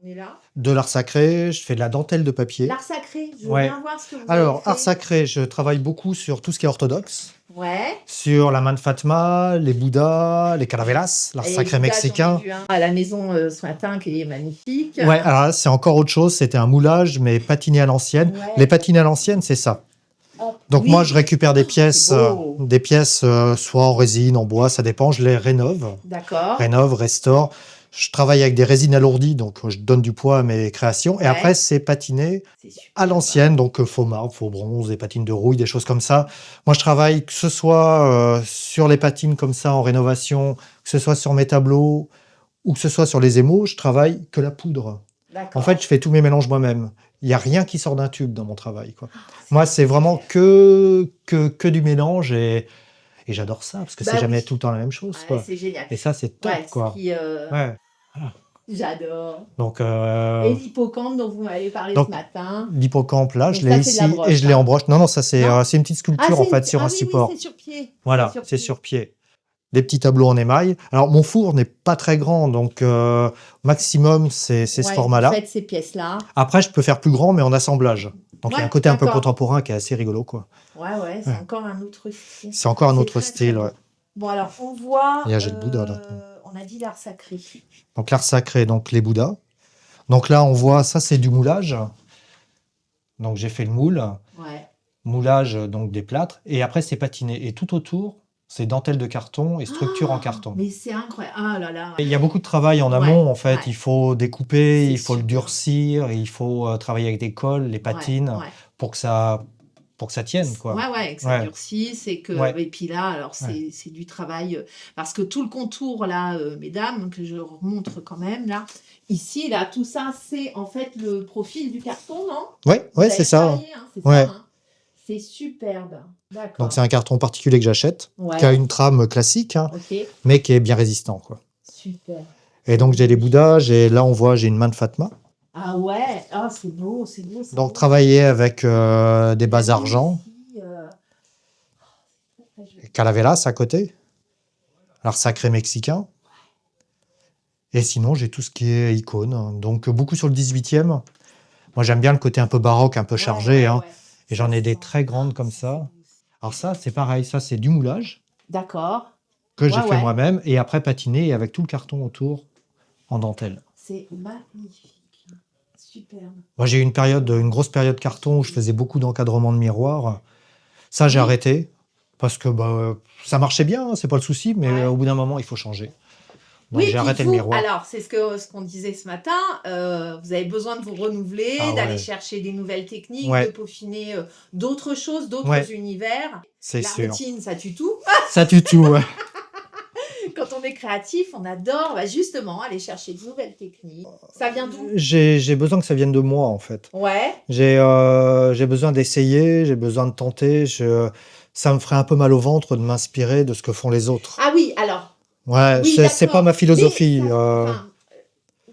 On est là. De l'art sacré, je fais de la dentelle de papier. L'art sacré, je veux Ouais. bien voir ce que vous Alors, avez fait. art sacré, je travaille beaucoup sur tout ce qui est orthodoxe. Ouais. Sur la main de Fatma, les Bouddhas, les calaveras, l'art Et sacré Bouddha, mexicain. j'en ai vu un à la maison ce matin qui est magnifique. Ouais, alors là, c'est encore autre chose. C'était un moulage, mais patiné à l'ancienne. Ouais. Les patinés à l'ancienne, c'est ça. Hop. Donc Oui. moi, je récupère des pièces, beau. soit en résine, en bois, ça dépend. Je les rénove, D'accord. restaure. Je travaille avec des résines alourdies, donc je donne du poids à mes créations. Et Ouais. après, c'est patiné C'est super. à l'ancienne, donc faux marbre, faux bronze, des patines de rouille, des choses comme ça. Moi, je travaille que ce soit sur les patines comme ça en rénovation, que ce soit sur mes tableaux ou que ce soit sur les émaux, je travaille que la poudre. D'accord. En fait, je fais tous mes mélanges moi-même. Il n'y a rien qui sort d'un tube dans mon travail, quoi. Moi, c'est vraiment que du mélange et j'adore ça parce que Bah c'est jamais oui. tout le temps la même chose, Ouais, quoi. c'est génial. Et ça, c'est top, Ouais, ce quoi. qui, Ouais. j'adore. Donc, Et l'hippocampe dont vous m'avez parlé donc, ce matin. l'hippocampe, là, Donc je ça, l'ai c'est de ici la broche, et je l'ai hein. en broche. Non, non, ça, c'est Non. une petite sculpture, en fait, sur un oui, support. Oui, c'est sur pied. Voilà, c'est sur pied. Des petits tableaux en émail. Alors, mon four n'est pas très grand, donc maximum, c'est ce format-là. Vous faites ces pièces-là. Après, je peux faire plus grand, mais en assemblage. Donc, il y a Ouais, un côté un peu d'accord. contemporain qui est assez rigolo, quoi. Ouais, c'est Ouais. encore un autre style. C'est encore un C'est autre très, style, très beau. ouais. Bon, alors, on voit... Et là, j'ai le Bouddha, là. On a dit l'art sacré. Donc, l'art sacré, donc les Bouddhas. Donc là, on voit, ça, c'est du moulage. Donc, j'ai fait le moule. Ouais. Moulage, donc des plâtres. Et après, c'est patiné. Et tout autour, c'est dentelle de carton et structure en carton. Mais c'est incroyable. Ah là là. Et il y a beaucoup de travail en amont, en fait. ouais. Il faut découper, C'est il faut le super. durcir, il faut travailler avec des colles, les patines, Ouais. pour que ça pour que ça tienne, quoi. Ouais, que ça Ouais. durcisse et que Ouais. et puis là, alors Ouais. c'est du travail, parce que tout le contour là, mesdames, que je remontre quand même là, ici là, tout ça, c'est en fait le profil du carton, non? Ouais, Vous ouais, avez c'est ça. travaillé, hein, c'est Ouais. ça, hein? C'est superbe. Donc D'accord. c'est un carton particulier que j'achète, qui a Ouais, une trame classique, hein, OK, mais qui est bien résistant, quoi. super. Et donc j'ai les Bouddhas, là on voit, j'ai une main de Fatma. Ah ouais, ah c'est beau, c'est beau, c'est Donc beau. travailler avec des La bases ligne argent, ici, très joli. calaveras à côté, alors sacré mexicain. Et sinon j'ai tout ce qui est icône, hein. Donc beaucoup sur le 18e. Moi j'aime bien le côté un peu baroque, un peu chargé, hein. Et j'en Ça ai des sent. très grandes comme C'est ça. beau. Alors ça c'est pareil, ça c'est du moulage D'accord, que j'ai Ouais, fait ouais. moi-même et après patiné et avec tout le carton autour en dentelle. c'est magnifique. Superbe. Moi j'ai eu une grosse période carton où je faisais beaucoup d'encadrement de miroirs. Ça j'ai Oui. arrêté parce que ça marchait bien, hein, c'est pas le souci, mais Ouais. au bout d'un moment il faut changer. Donc Oui, j'ai puis arrêté le vous, miroir. alors c'est ce qu'on disait ce matin, vous avez besoin de vous renouveler, Ah d'aller ouais. chercher des nouvelles techniques, Ouais. de peaufiner d'autres choses, d'autres Ouais. univers. C'est La sûr. routine, ça tue tout. Ça tue tout, ouais. Quand on est créatif, on adore justement aller chercher de nouvelles techniques. Ça vient d'où? J'ai besoin que ça vienne de moi en fait. Ouais, J'ai besoin d'essayer, j'ai besoin de tenter. Ça me ferait un peu mal au ventre de m'inspirer de ce que font les autres. ah oui, alors, Ouais, oui, c'est pas d'accord. ma philosophie. Mais ça, enfin,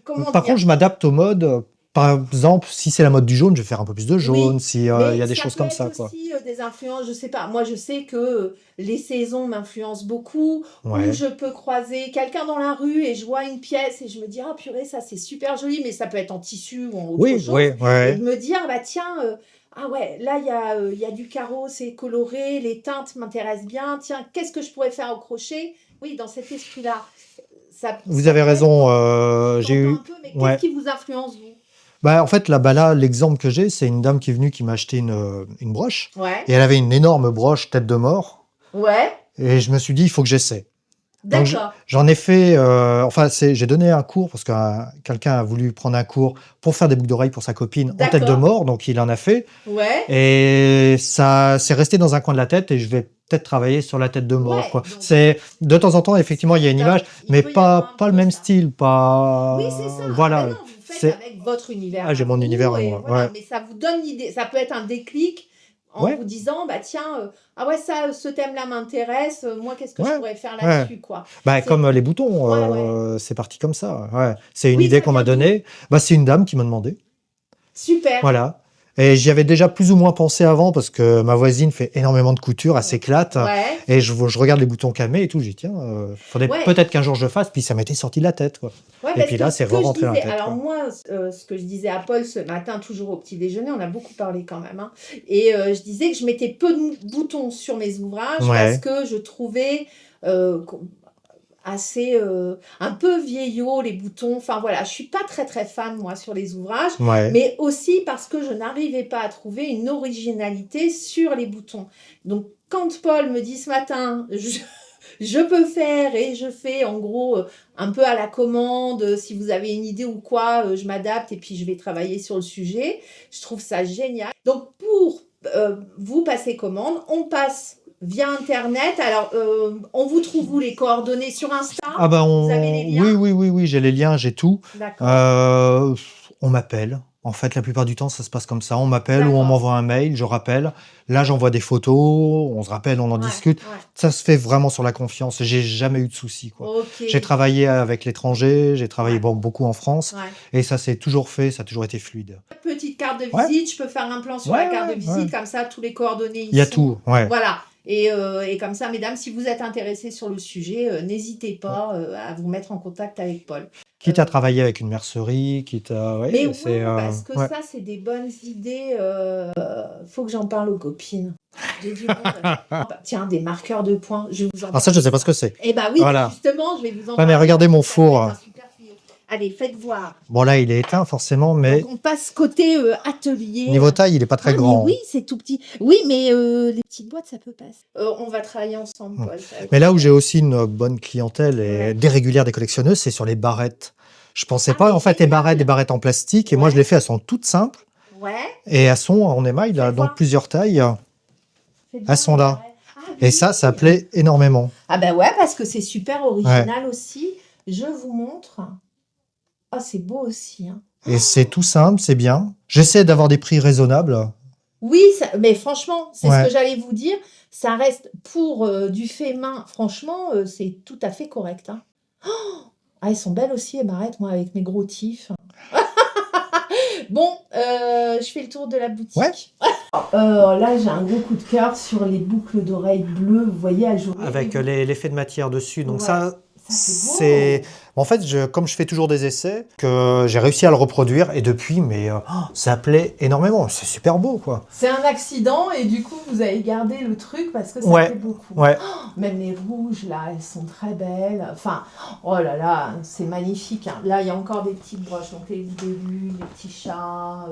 comment Par dire? contre, je m'adapte aux modes. Par exemple, si c'est la mode du jaune, je vais faire un peu plus de jaune. Oui, Si il y mais a des ça choses peut comme être ça, quoi. aussi des influences, je sais pas. Moi, je sais que les saisons m'influencent beaucoup, ou Ouais. je peux croiser quelqu'un dans la rue et je vois une pièce et je me dis, ah purée, ça c'est super joli, mais ça peut être en tissu ou en autre Oui, chose. oui, Et ouais. de me dire, bah tiens, ah ouais, là il y a du carreau, c'est coloré, les teintes m'intéressent bien, tiens, qu'est-ce que je pourrais faire au crochet? Oui, dans cet esprit-là. Vous Ça avez peut raison. être, J'ai j'entends eu. un peu, mais Ouais. qu'est-ce qui vous influence, vous? En fait, là, l'exemple que j'ai, c'est une dame qui est venue qui m'a acheté une broche. Ouais, Et elle avait une énorme broche tête de mort. ouais, Et je me suis dit, il faut que j'essaie. Donc, d'accord. j'en ai fait. J'ai donné un cours parce que quelqu'un a voulu prendre un cours pour faire des boucles d'oreilles pour sa copine en tête de D'accord. mort. Donc, il en a fait. Ouais. Et ça c'est resté dans un coin de la tête. Et je vais peut-être travailler sur la tête de mort, Ouais, quoi. donc- C'est de temps en temps, effectivement, il y a une image, Il mais peut y avoir un pas le peu même ça. style. Pas. Oui, c'est ça. Voilà. Ben non, vous faites C'est- avec votre univers. Ah, j'ai à mon vous, univers à et moi, voilà. ouais. Mais ça vous donne l'idée. Ça peut être un déclic en Ouais. vous disant, bah tiens, ah ouais, ça, ce thème-là m'intéresse. Moi, qu'est-ce que je Ouais, pourrais faire ouais. là-dessus, quoi. C'est- Comme les boutons, Ouais, c'est parti comme ça. Ouais. C'est une Oui, idée ça qu'on m'a vient d'où? donnée. C'est une dame qui m'a demandé. Super. Voilà. Et j'y avais déjà plus ou moins pensé avant parce que ma voisine fait énormément de couture, elle s'éclate. Ouais. Et je regarde les boutons qu'elle met et tout. J'ai dit, tiens, faudrait Ouais. peut-être qu'un jour je fasse. Puis ça m'était sorti de la tête, quoi. Ouais, Et parce puis que là, ce c'est que je re-rentré dans la disais, tête, alors quoi. moi, ce que je disais à Paul ce matin, toujours au petit déjeuner, on a beaucoup parlé quand même, hein, et je disais que je mettais peu de boutons sur mes ouvrages parce Ouais. que je trouvais assez un peu vieillot les boutons. Enfin voilà, je suis pas très très fan moi sur les ouvrages, Ouais. mais aussi parce que je n'arrivais pas à trouver une originalité sur les boutons. Donc quand Paul me dit ce matin, je peux faire et je fais en gros un peu à la commande, si vous avez une idée ou quoi, je m'adapte et puis je vais travailler sur le sujet. Je trouve ça génial. Donc pour vous passer commande, on passe via Internet. Alors, on vous trouve où les coordonnées sur Insta? Ah Vous avez les liens? oui, j'ai les liens, j'ai tout. D'accord. On m'appelle. En fait, la plupart du temps, ça se passe comme ça. On m'appelle ou on D'accord. m'envoie un mail, je rappelle. Là, j'envoie des photos, on se rappelle, on en Ouais, discute. ouais. Ça se fait vraiment sur la confiance. J'ai jamais eu de soucis, quoi. Ok. J'ai travaillé avec l'étranger, j'ai travaillé Ouais. beaucoup en France. Ouais. Et ça s'est toujours fait, ça a toujours été fluide. Petite carte de Ouais. visite, je peux faire un plan sur Ouais, la carte de ouais, visite, ouais. comme ça, tous les coordonnées y Il y a sont. tout, ouais. Voilà. Et comme ça, mesdames, si vous êtes intéressées sur le sujet, n'hésitez pas à vous mettre en contact avec Paul. Quitte à travailler avec une mercerie, quitte à... Ouais, Mais c'est, oui, parce que ouais. ça, c'est des bonnes idées. Faut que j'en parle aux copines. J'ai du monde. Tiens, des marqueurs de points. Je vais vous en Alors ça, je sais pas ce que c'est. Eh bah oui, Voilà. justement, je vais vous en Ouais, mais parler. regardez mon Ça peut être four. un super tuyau. Allez, faites voir. Bon, là, il est éteint, forcément, mais Donc, on passe côté atelier. niveau taille, il est pas très Ah, mais grand. oui, c'est tout petit. Oui, mais les petites boîtes, ça peut passer. On va travailler ensemble, Paul. ça va être Mais là où super. j'ai aussi une bonne clientèle et Ouais. des régulières, des collectionneuses, c'est sur les barrettes. Je pensais Ah, pas, mais en fait, génial. des barrettes en plastique. Et moi, Ouais. je les fais, elles sont toutes simples. Ouais. Et elles sont en émail, là, Fais donc voir. plusieurs tailles. Elles sont là. Ah Et oui. ça plaît énormément. Ah ben ouais, parce que c'est super original aussi. Je vous montre. Ah, c'est beau aussi. Hein. Et c'est tout simple, c'est bien. J'essaie d'avoir des prix raisonnables. Oui, mais franchement, c'est ce Ouais. que j'allais vous dire. Ça reste pour du fait main. Franchement, c'est tout à fait correct. Hein. Oh, ah, elles sont belles aussi, elles m'arrêtent, moi, avec mes gros tifs. Bon, je fais le tour de la boutique. Ouais. Là, j'ai un gros coup de cœur sur les boucles d'oreilles bleues, vous voyez, ajourées. Avec l'effet de matière dessus. Donc Ouais. ça, c'est beau. En fait, comme je fais toujours des essais, que j'ai réussi à le reproduire. Et depuis, ça plaît énormément. C'est super beau, quoi. C'est un accident et du coup, vous avez gardé le truc parce que ça Ouais. plaît beaucoup. Ouais. Même les rouges, là, elles sont très belles. Enfin, oh là là, c'est magnifique. Hein. Là, il y a encore des petites broches. Donc, les libellules, les petits chats,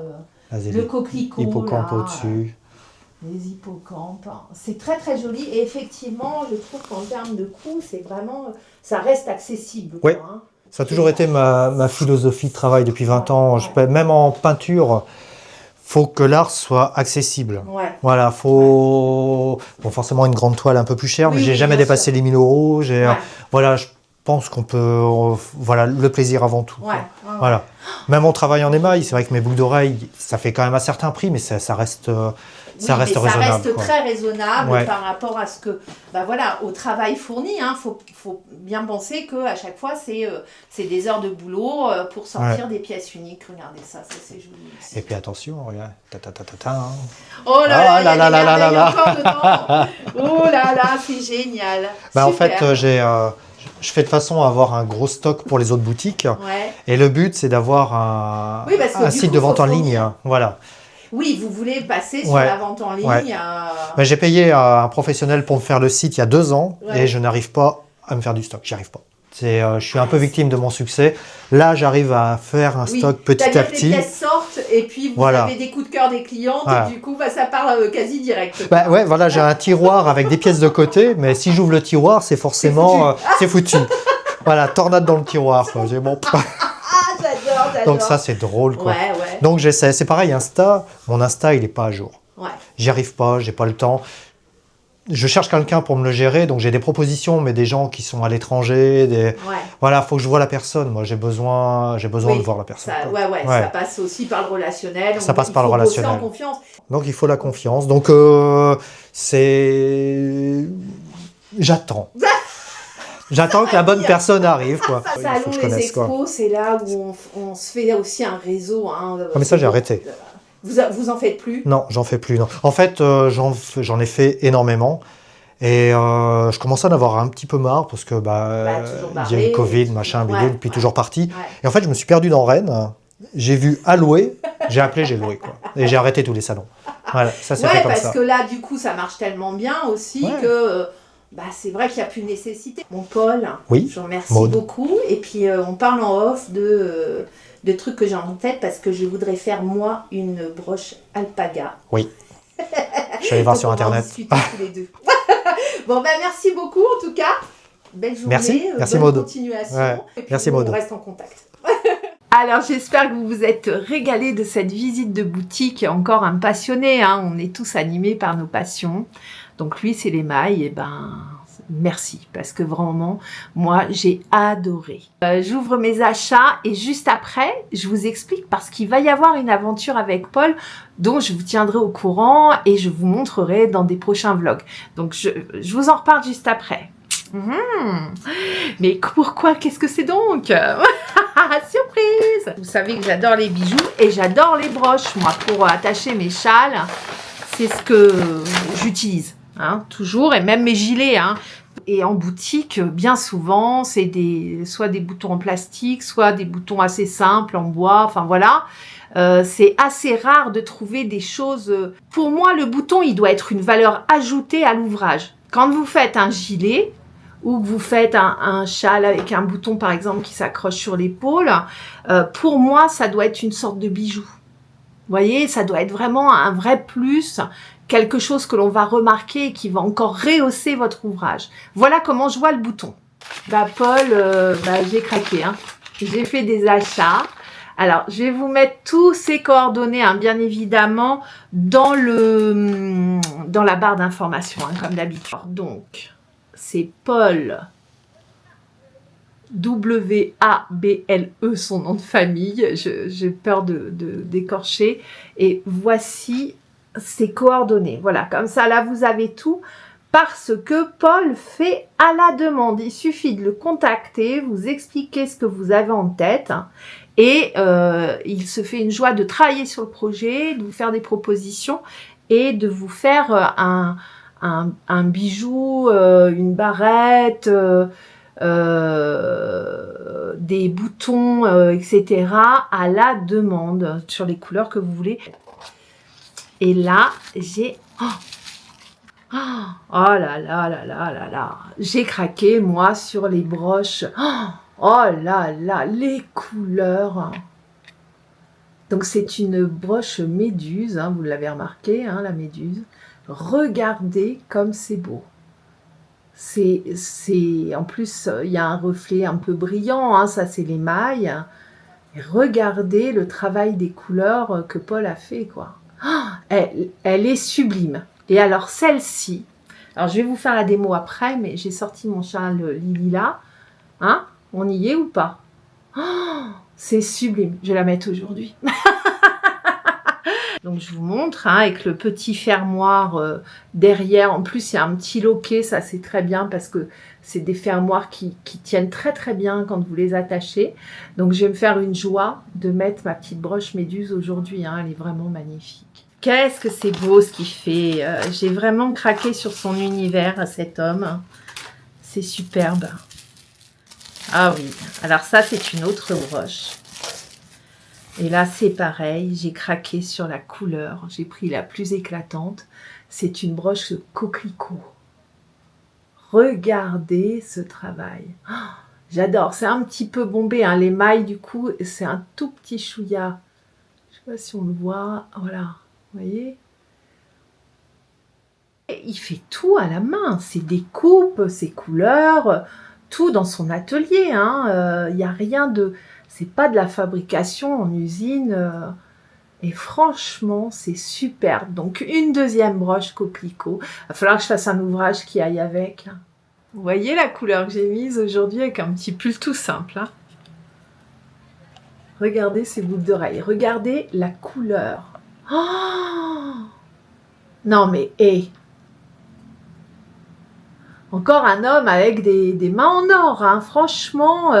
Vas-y, le coquelicot, hippocampe là, au-dessus. les hippocampes. C'est très, très joli. Et effectivement, je trouve qu'en termes de coût, c'est vraiment... Ça reste accessible. Ouais. Quoi, hein. Ça a toujours été ma philosophie de travail depuis 20 ans. Même en peinture, faut que l'art soit accessible. Ouais. Voilà, faut forcément une grande toile un peu plus chère, mais Oui, j'ai oui, jamais bien dépassé sûr. les 1000 euros. Ouais. Voilà, je pense qu'on peut, voilà, le plaisir avant tout. Ouais. Voilà. Même en travail en émail, c'est vrai que mes boucles d'oreilles, ça fait quand même un certain prix, mais ça reste Oui, mais raisonnable. Ça reste quoi. très raisonnable Ouais. par rapport à ce que, voilà, au travail fourni. Hein, faut bien penser que à chaque fois c'est des heures de boulot pour sortir des pièces uniques. Regardez ça, c'est joli aussi. Et puis attention, regarde, hein. Oh là Ah là, il y a là des là là là merveilles là. encore dedans. Oh là là, c'est génial. En Super. fait, je fais de façon à avoir un gros stock pour les autres boutiques. Ouais. Et le but, c'est d'avoir un, Oui, parce que un du site coup, de vente faut en ligne. fournir. Voilà. Oui, vous voulez passer sur Ouais. la vente en ligne. Ouais. Ben, j'ai payé un professionnel pour me faire le site il y a 2 ans Ouais. et je n'arrive pas à me faire du stock. J'y arrive pas. Je suis un peu victime de mon succès. Là, j'arrive à faire un stock petit à c'est-à-dire que petit. les pièces sortent et puis vous Voilà. avez des coups de cœur des clientes Voilà. et du coup, ça part quasi direct. Ben, ouais, voilà, j'ai un tiroir avec des pièces de côté, mais si j'ouvre le tiroir, c'est forcément c'est foutu. Voilà, tornade dans le tiroir. Quoi. Bon. Ah, j'adore. Donc ça, c'est drôle, quoi. Ouais. Donc j'essaie. C'est pareil, Insta. Mon Insta, il est pas à jour. Ouais. J'y arrive pas, j'ai pas le temps. Je cherche quelqu'un pour me le gérer, donc j'ai des propositions, mais des gens qui sont à l'étranger. Ouais. Voilà, faut que je vois la personne. Moi, j'ai besoin de voir la personne. Ça, quoi. ouais, ça passe aussi par le relationnel. Ça passe par le Il faut bosser relationnel. en confiance. Donc il faut la confiance. Donc j'attends. J'attends que la bonne personne arrive, quoi. Il faut Salon, que je les connaisse, quoi. expos, c'est là où on se fait aussi un réseau. Hein, Ah, mais ça, j'ai arrêté. Vous en faites plus? Non, j'en fais plus. Non. En fait, j'en ai fait énormément. Et je commence à en avoir un petit peu marre parce que toujours il y a barré, eu Covid, machin, bidule, puis toujours parti. Ouais. Et en fait, je me suis perdu dans Rennes. J'ai vu à louer, j'ai appelé, j'ai loué, quoi. Et j'ai arrêté tous les salons. Voilà, ça s'est fait comme parce ça. que là, du coup, ça marche tellement bien aussi Ouais. que c'est vrai qu'il n'y a plus de nécessité. Mon Paul, Oui, je vous remercie Maud. beaucoup. Et puis, on parle en off de trucs que j'ai en tête parce que je voudrais faire, moi, une broche alpaga. Oui. Je suis allé voir Donc, sur on va en Internet. discuter tous les deux. Bon, merci beaucoup en tout cas. Belle journée. Merci bonne Maud. continuation. Ouais. Et puis, Merci, on Maud. reste en contact. Alors j'espère que vous vous êtes régalés de cette visite de boutique. Encore un passionné, hein. On est tous animés par nos passions. Donc lui c'est l'émail, et merci parce que vraiment moi j'ai adoré. J'ouvre mes achats et juste après je vous explique parce qu'il va y avoir une aventure avec Paul dont je vous tiendrai au courant et je vous montrerai dans des prochains vlogs. Donc je vous en reparle juste après. Mais pourquoi? Qu'est-ce que c'est donc? Surprise! Vous savez que j'adore les bijoux et j'adore les broches. Moi, pour attacher mes châles, c'est ce que j'utilise, hein, toujours, et même mes gilets. Hein. Et en boutique, bien souvent, c'est soit des boutons en plastique, soit des boutons assez simples en bois. Enfin voilà. C'est assez rare de trouver des choses. Pour moi, le bouton, il doit être une valeur ajoutée à l'ouvrage. Quand vous faites un gilet, ou que vous faites un châle avec un bouton, par exemple, qui s'accroche sur l'épaule, pour moi, ça doit être une sorte de bijou. Vous voyez, ça doit être vraiment un vrai plus, quelque chose que l'on va remarquer et qui va encore rehausser votre ouvrage. Voilà comment je vois le bouton. Paul, j'ai craqué. Hein. J'ai fait des achats. Alors, je vais vous mettre tous ces coordonnées, hein, bien évidemment, dans la barre d'information, hein, comme d'habitude. Donc, c'est Paul, W-A-B-L-E, son nom de famille. J'ai peur d'écorcher. Et voici ses coordonnées. Voilà, comme ça, là, vous avez tout. Parce que Paul fait à la demande. Il suffit de le contacter, vous expliquer ce que vous avez en tête. Et il se fait une joie de travailler sur le projet, de vous faire des propositions et de vous faire un bijou, une barrette, des boutons, etc. à la demande sur les couleurs que vous voulez. Et là, j'ai... Oh là là là là là là, j'ai craqué moi sur les broches. Oh là là, les couleurs. Donc c'est une broche méduse, hein, vous l'avez remarqué, hein, la méduse. Regardez comme c'est beau. En plus, il y a un reflet un peu brillant, hein, ça c'est l'émail. Et regardez le travail des couleurs que Paul a fait, quoi. Elle est sublime. Et alors celle-ci, alors je vais vous faire la démo après, mais j'ai sorti mon châle Lily là. Hein? On y est ou pas? C'est sublime, je vais la mettre aujourd'hui. Donc je vous montre, hein, avec le petit fermoir derrière. En plus, il y a un petit loquet, ça c'est très bien parce que c'est des fermoirs qui tiennent très très bien quand vous les attachez. Donc je vais me faire une joie de mettre ma petite broche méduse aujourd'hui, hein, elle est vraiment magnifique. Qu'est-ce que c'est beau ce qu'il fait. J'ai vraiment craqué sur son univers, cet homme. C'est superbe. Ah oui, alors ça c'est une autre broche. Et là c'est pareil, j'ai craqué sur la couleur. J'ai pris la plus éclatante. C'est une broche coquelicot. Regardez ce travail. Oh, j'adore, c'est un petit peu bombé. Hein. L'émail du coup, c'est un tout petit chouïa. Je ne sais pas si on le voit. Voilà. Vous voyez, il fait tout à la main, ses découpes, ses couleurs, tout dans son atelier. Hein. Il n'y a rien de... C'est pas de la fabrication en usine. Et franchement, c'est superbe. Donc, une deuxième broche coquelicot. Il va falloir que je fasse un ouvrage qui aille avec. Vous voyez la couleur que j'ai mise aujourd'hui avec un petit pull tout simple. Hein. Regardez ces boucles d'oreilles. Regardez la couleur. Oh non mais encore un homme avec des mains en or, hein, franchement.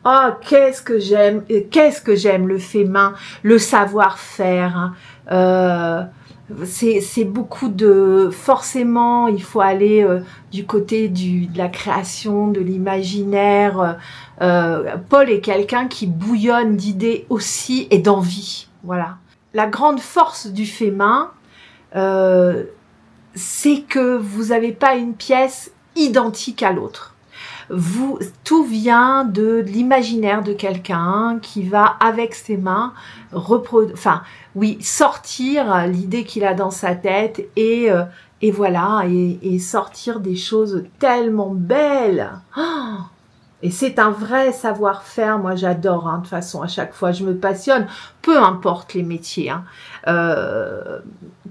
Oh, qu'est-ce que j'aime le fait main, le savoir-faire. Hein. C'est beaucoup de... Forcément, il faut aller du côté de la création, de l'imaginaire. Paul est quelqu'un qui bouillonne d'idées aussi et d'envie. Voilà. La grande force du fait main, c'est que vous n'avez pas une pièce identique à l'autre. Tout vient de l'imaginaire de quelqu'un qui va, avec ses mains, sortir l'idée qu'il a dans sa tête et voilà, et sortir des choses tellement belles. Oh, et c'est un vrai savoir-faire, moi j'adore, hein, de toute façon, à chaque fois je me passionne, peu importe les métiers, hein.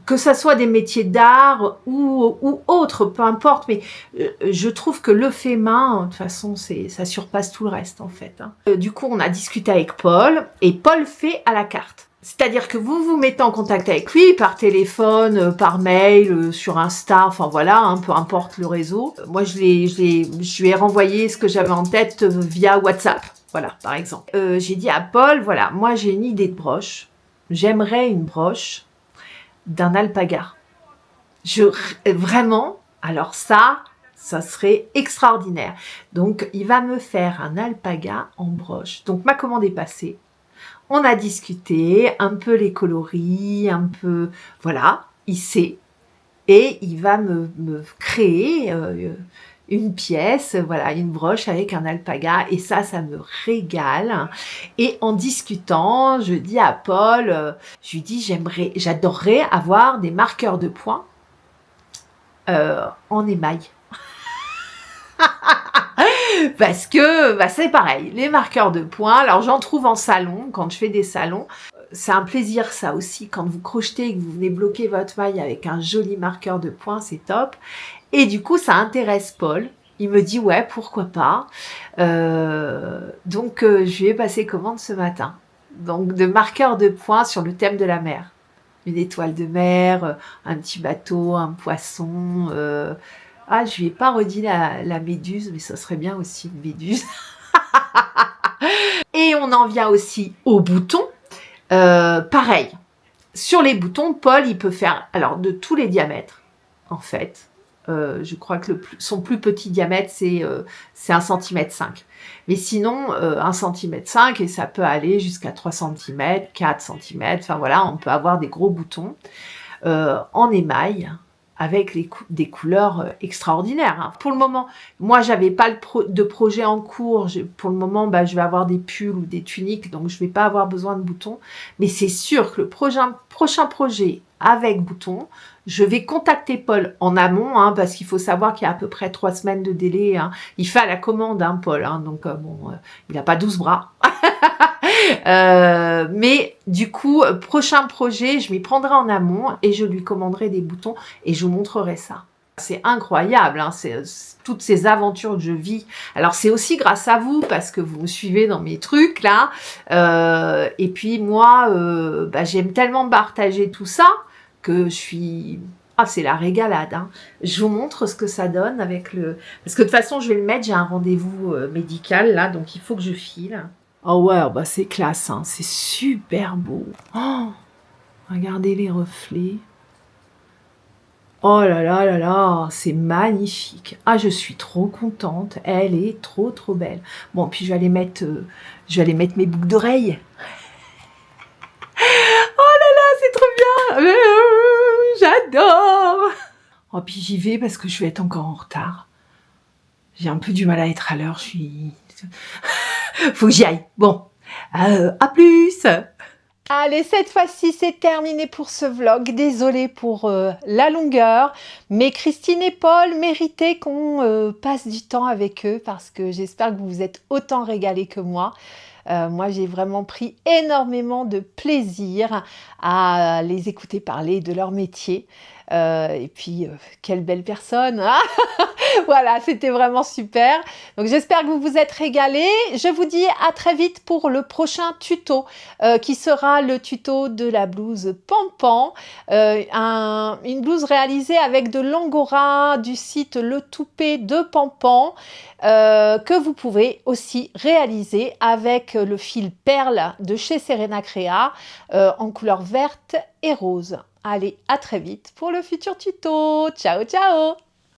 Que ça soit des métiers d'art ou autres, peu importe, mais je trouve que le fait main, de toute façon, ça surpasse tout le reste en fait. Hein. Du coup, on a discuté avec Paul, et Paul fait à la carte. C'est-à-dire que vous vous mettez en contact avec lui par téléphone, par mail, sur Insta, enfin voilà, hein, peu importe le réseau. Moi, je lui ai renvoyé ce que j'avais en tête via WhatsApp, voilà, par exemple. J'ai dit à Paul, voilà, moi j'ai une idée de broche. J'aimerais une broche d'un alpaga. Vraiment, alors ça serait extraordinaire. Donc, il va me faire un alpaga en broche. Donc, ma commande est passée. On a discuté un peu les coloris, un peu, voilà, il sait. Et il va me créer une pièce, voilà, une broche avec un alpaga. Et ça me régale. Et en discutant, je dis à Paul, je lui dis, j'adorerais avoir des marqueurs de points en émail. Parce que c'est pareil, les marqueurs de points, alors j'en trouve en salon, quand je fais des salons. C'est un plaisir ça aussi, quand vous crochetez et que vous venez bloquer votre maille avec un joli marqueur de points, c'est top. Et du coup, ça intéresse Paul. Il me dit, ouais, pourquoi pas. Donc, je lui ai passé commande ce matin. Donc, de marqueurs de points sur le thème de la mer. Une étoile de mer, un petit bateau, un poisson. Je lui ai pas redit la méduse, mais ça serait bien aussi une méduse. Et on en vient aussi aux boutons. Pareil. Sur les boutons, Paul, il peut faire, alors, de tous les diamètres, en fait. Je crois que son plus petit diamètre, c'est 1,5 cm. Mais sinon, 1,5 cm, et ça peut aller jusqu'à 3 cm, 4 cm. Enfin voilà, on peut avoir des gros boutons en émail avec des couleurs extraordinaires. Hein. Pour le moment, moi, j'avais pas de projet en cours. Pour le moment, je vais avoir des pulls ou des tuniques, donc je vais pas avoir besoin de boutons. Mais c'est sûr que le prochain projet avec boutons, je vais contacter Paul en amont, hein, parce qu'il faut savoir qu'il y a à peu près 3 semaines de délai. Hein. Il fait à la commande, hein, Paul. Hein, donc, il n'a pas 12 bras. Mais du coup, prochain projet, je m'y prendrai en amont et je lui commanderai des boutons et je vous montrerai ça. C'est incroyable, hein, toutes ces aventures que je vis. Alors, c'est aussi grâce à vous parce que vous me suivez dans mes trucs, là. Et puis, moi, j'aime tellement partager tout ça que je suis... c'est la régalade. Hein. Je vous montre ce que ça donne avec le... Parce que de toute façon, je vais le mettre, j'ai un rendez-vous médical, là, donc il faut que je file. Oh ouais, c'est classe, hein. C'est super beau. Oh, regardez les reflets. Oh là là là là, c'est magnifique. Ah, je suis trop contente. Elle est trop trop belle. Bon, puis je vais aller mettre mes boucles d'oreilles. Oh là là, c'est trop bien. J'adore. Oh, puis j'y vais parce que je vais être encore en retard. J'ai un peu du mal à être à l'heure. Faut que j'y aille. Bon, à plus. Allez, cette fois-ci, c'est terminé pour ce vlog. Désolée pour la longueur, mais Christine et Paul méritaient qu'on passe du temps avec eux parce que j'espère que vous vous êtes autant régalés que moi. Moi, j'ai vraiment pris énormément de plaisir à les écouter parler de leur métier. Et puis, quelle belle personne, hein. Voilà, c'était vraiment super. Donc, j'espère que vous vous êtes régalés. Je vous dis à très vite pour le prochain tuto, qui sera le tuto de la blouse Pampan. Une blouse réalisée avec de l'angora du site Le Toupet de Pampan, que vous pouvez aussi réaliser avec le fil perle de chez Serena Crea, en couleur verte et rose. Allez, à très vite pour le futur tuto. Ciao, ciao!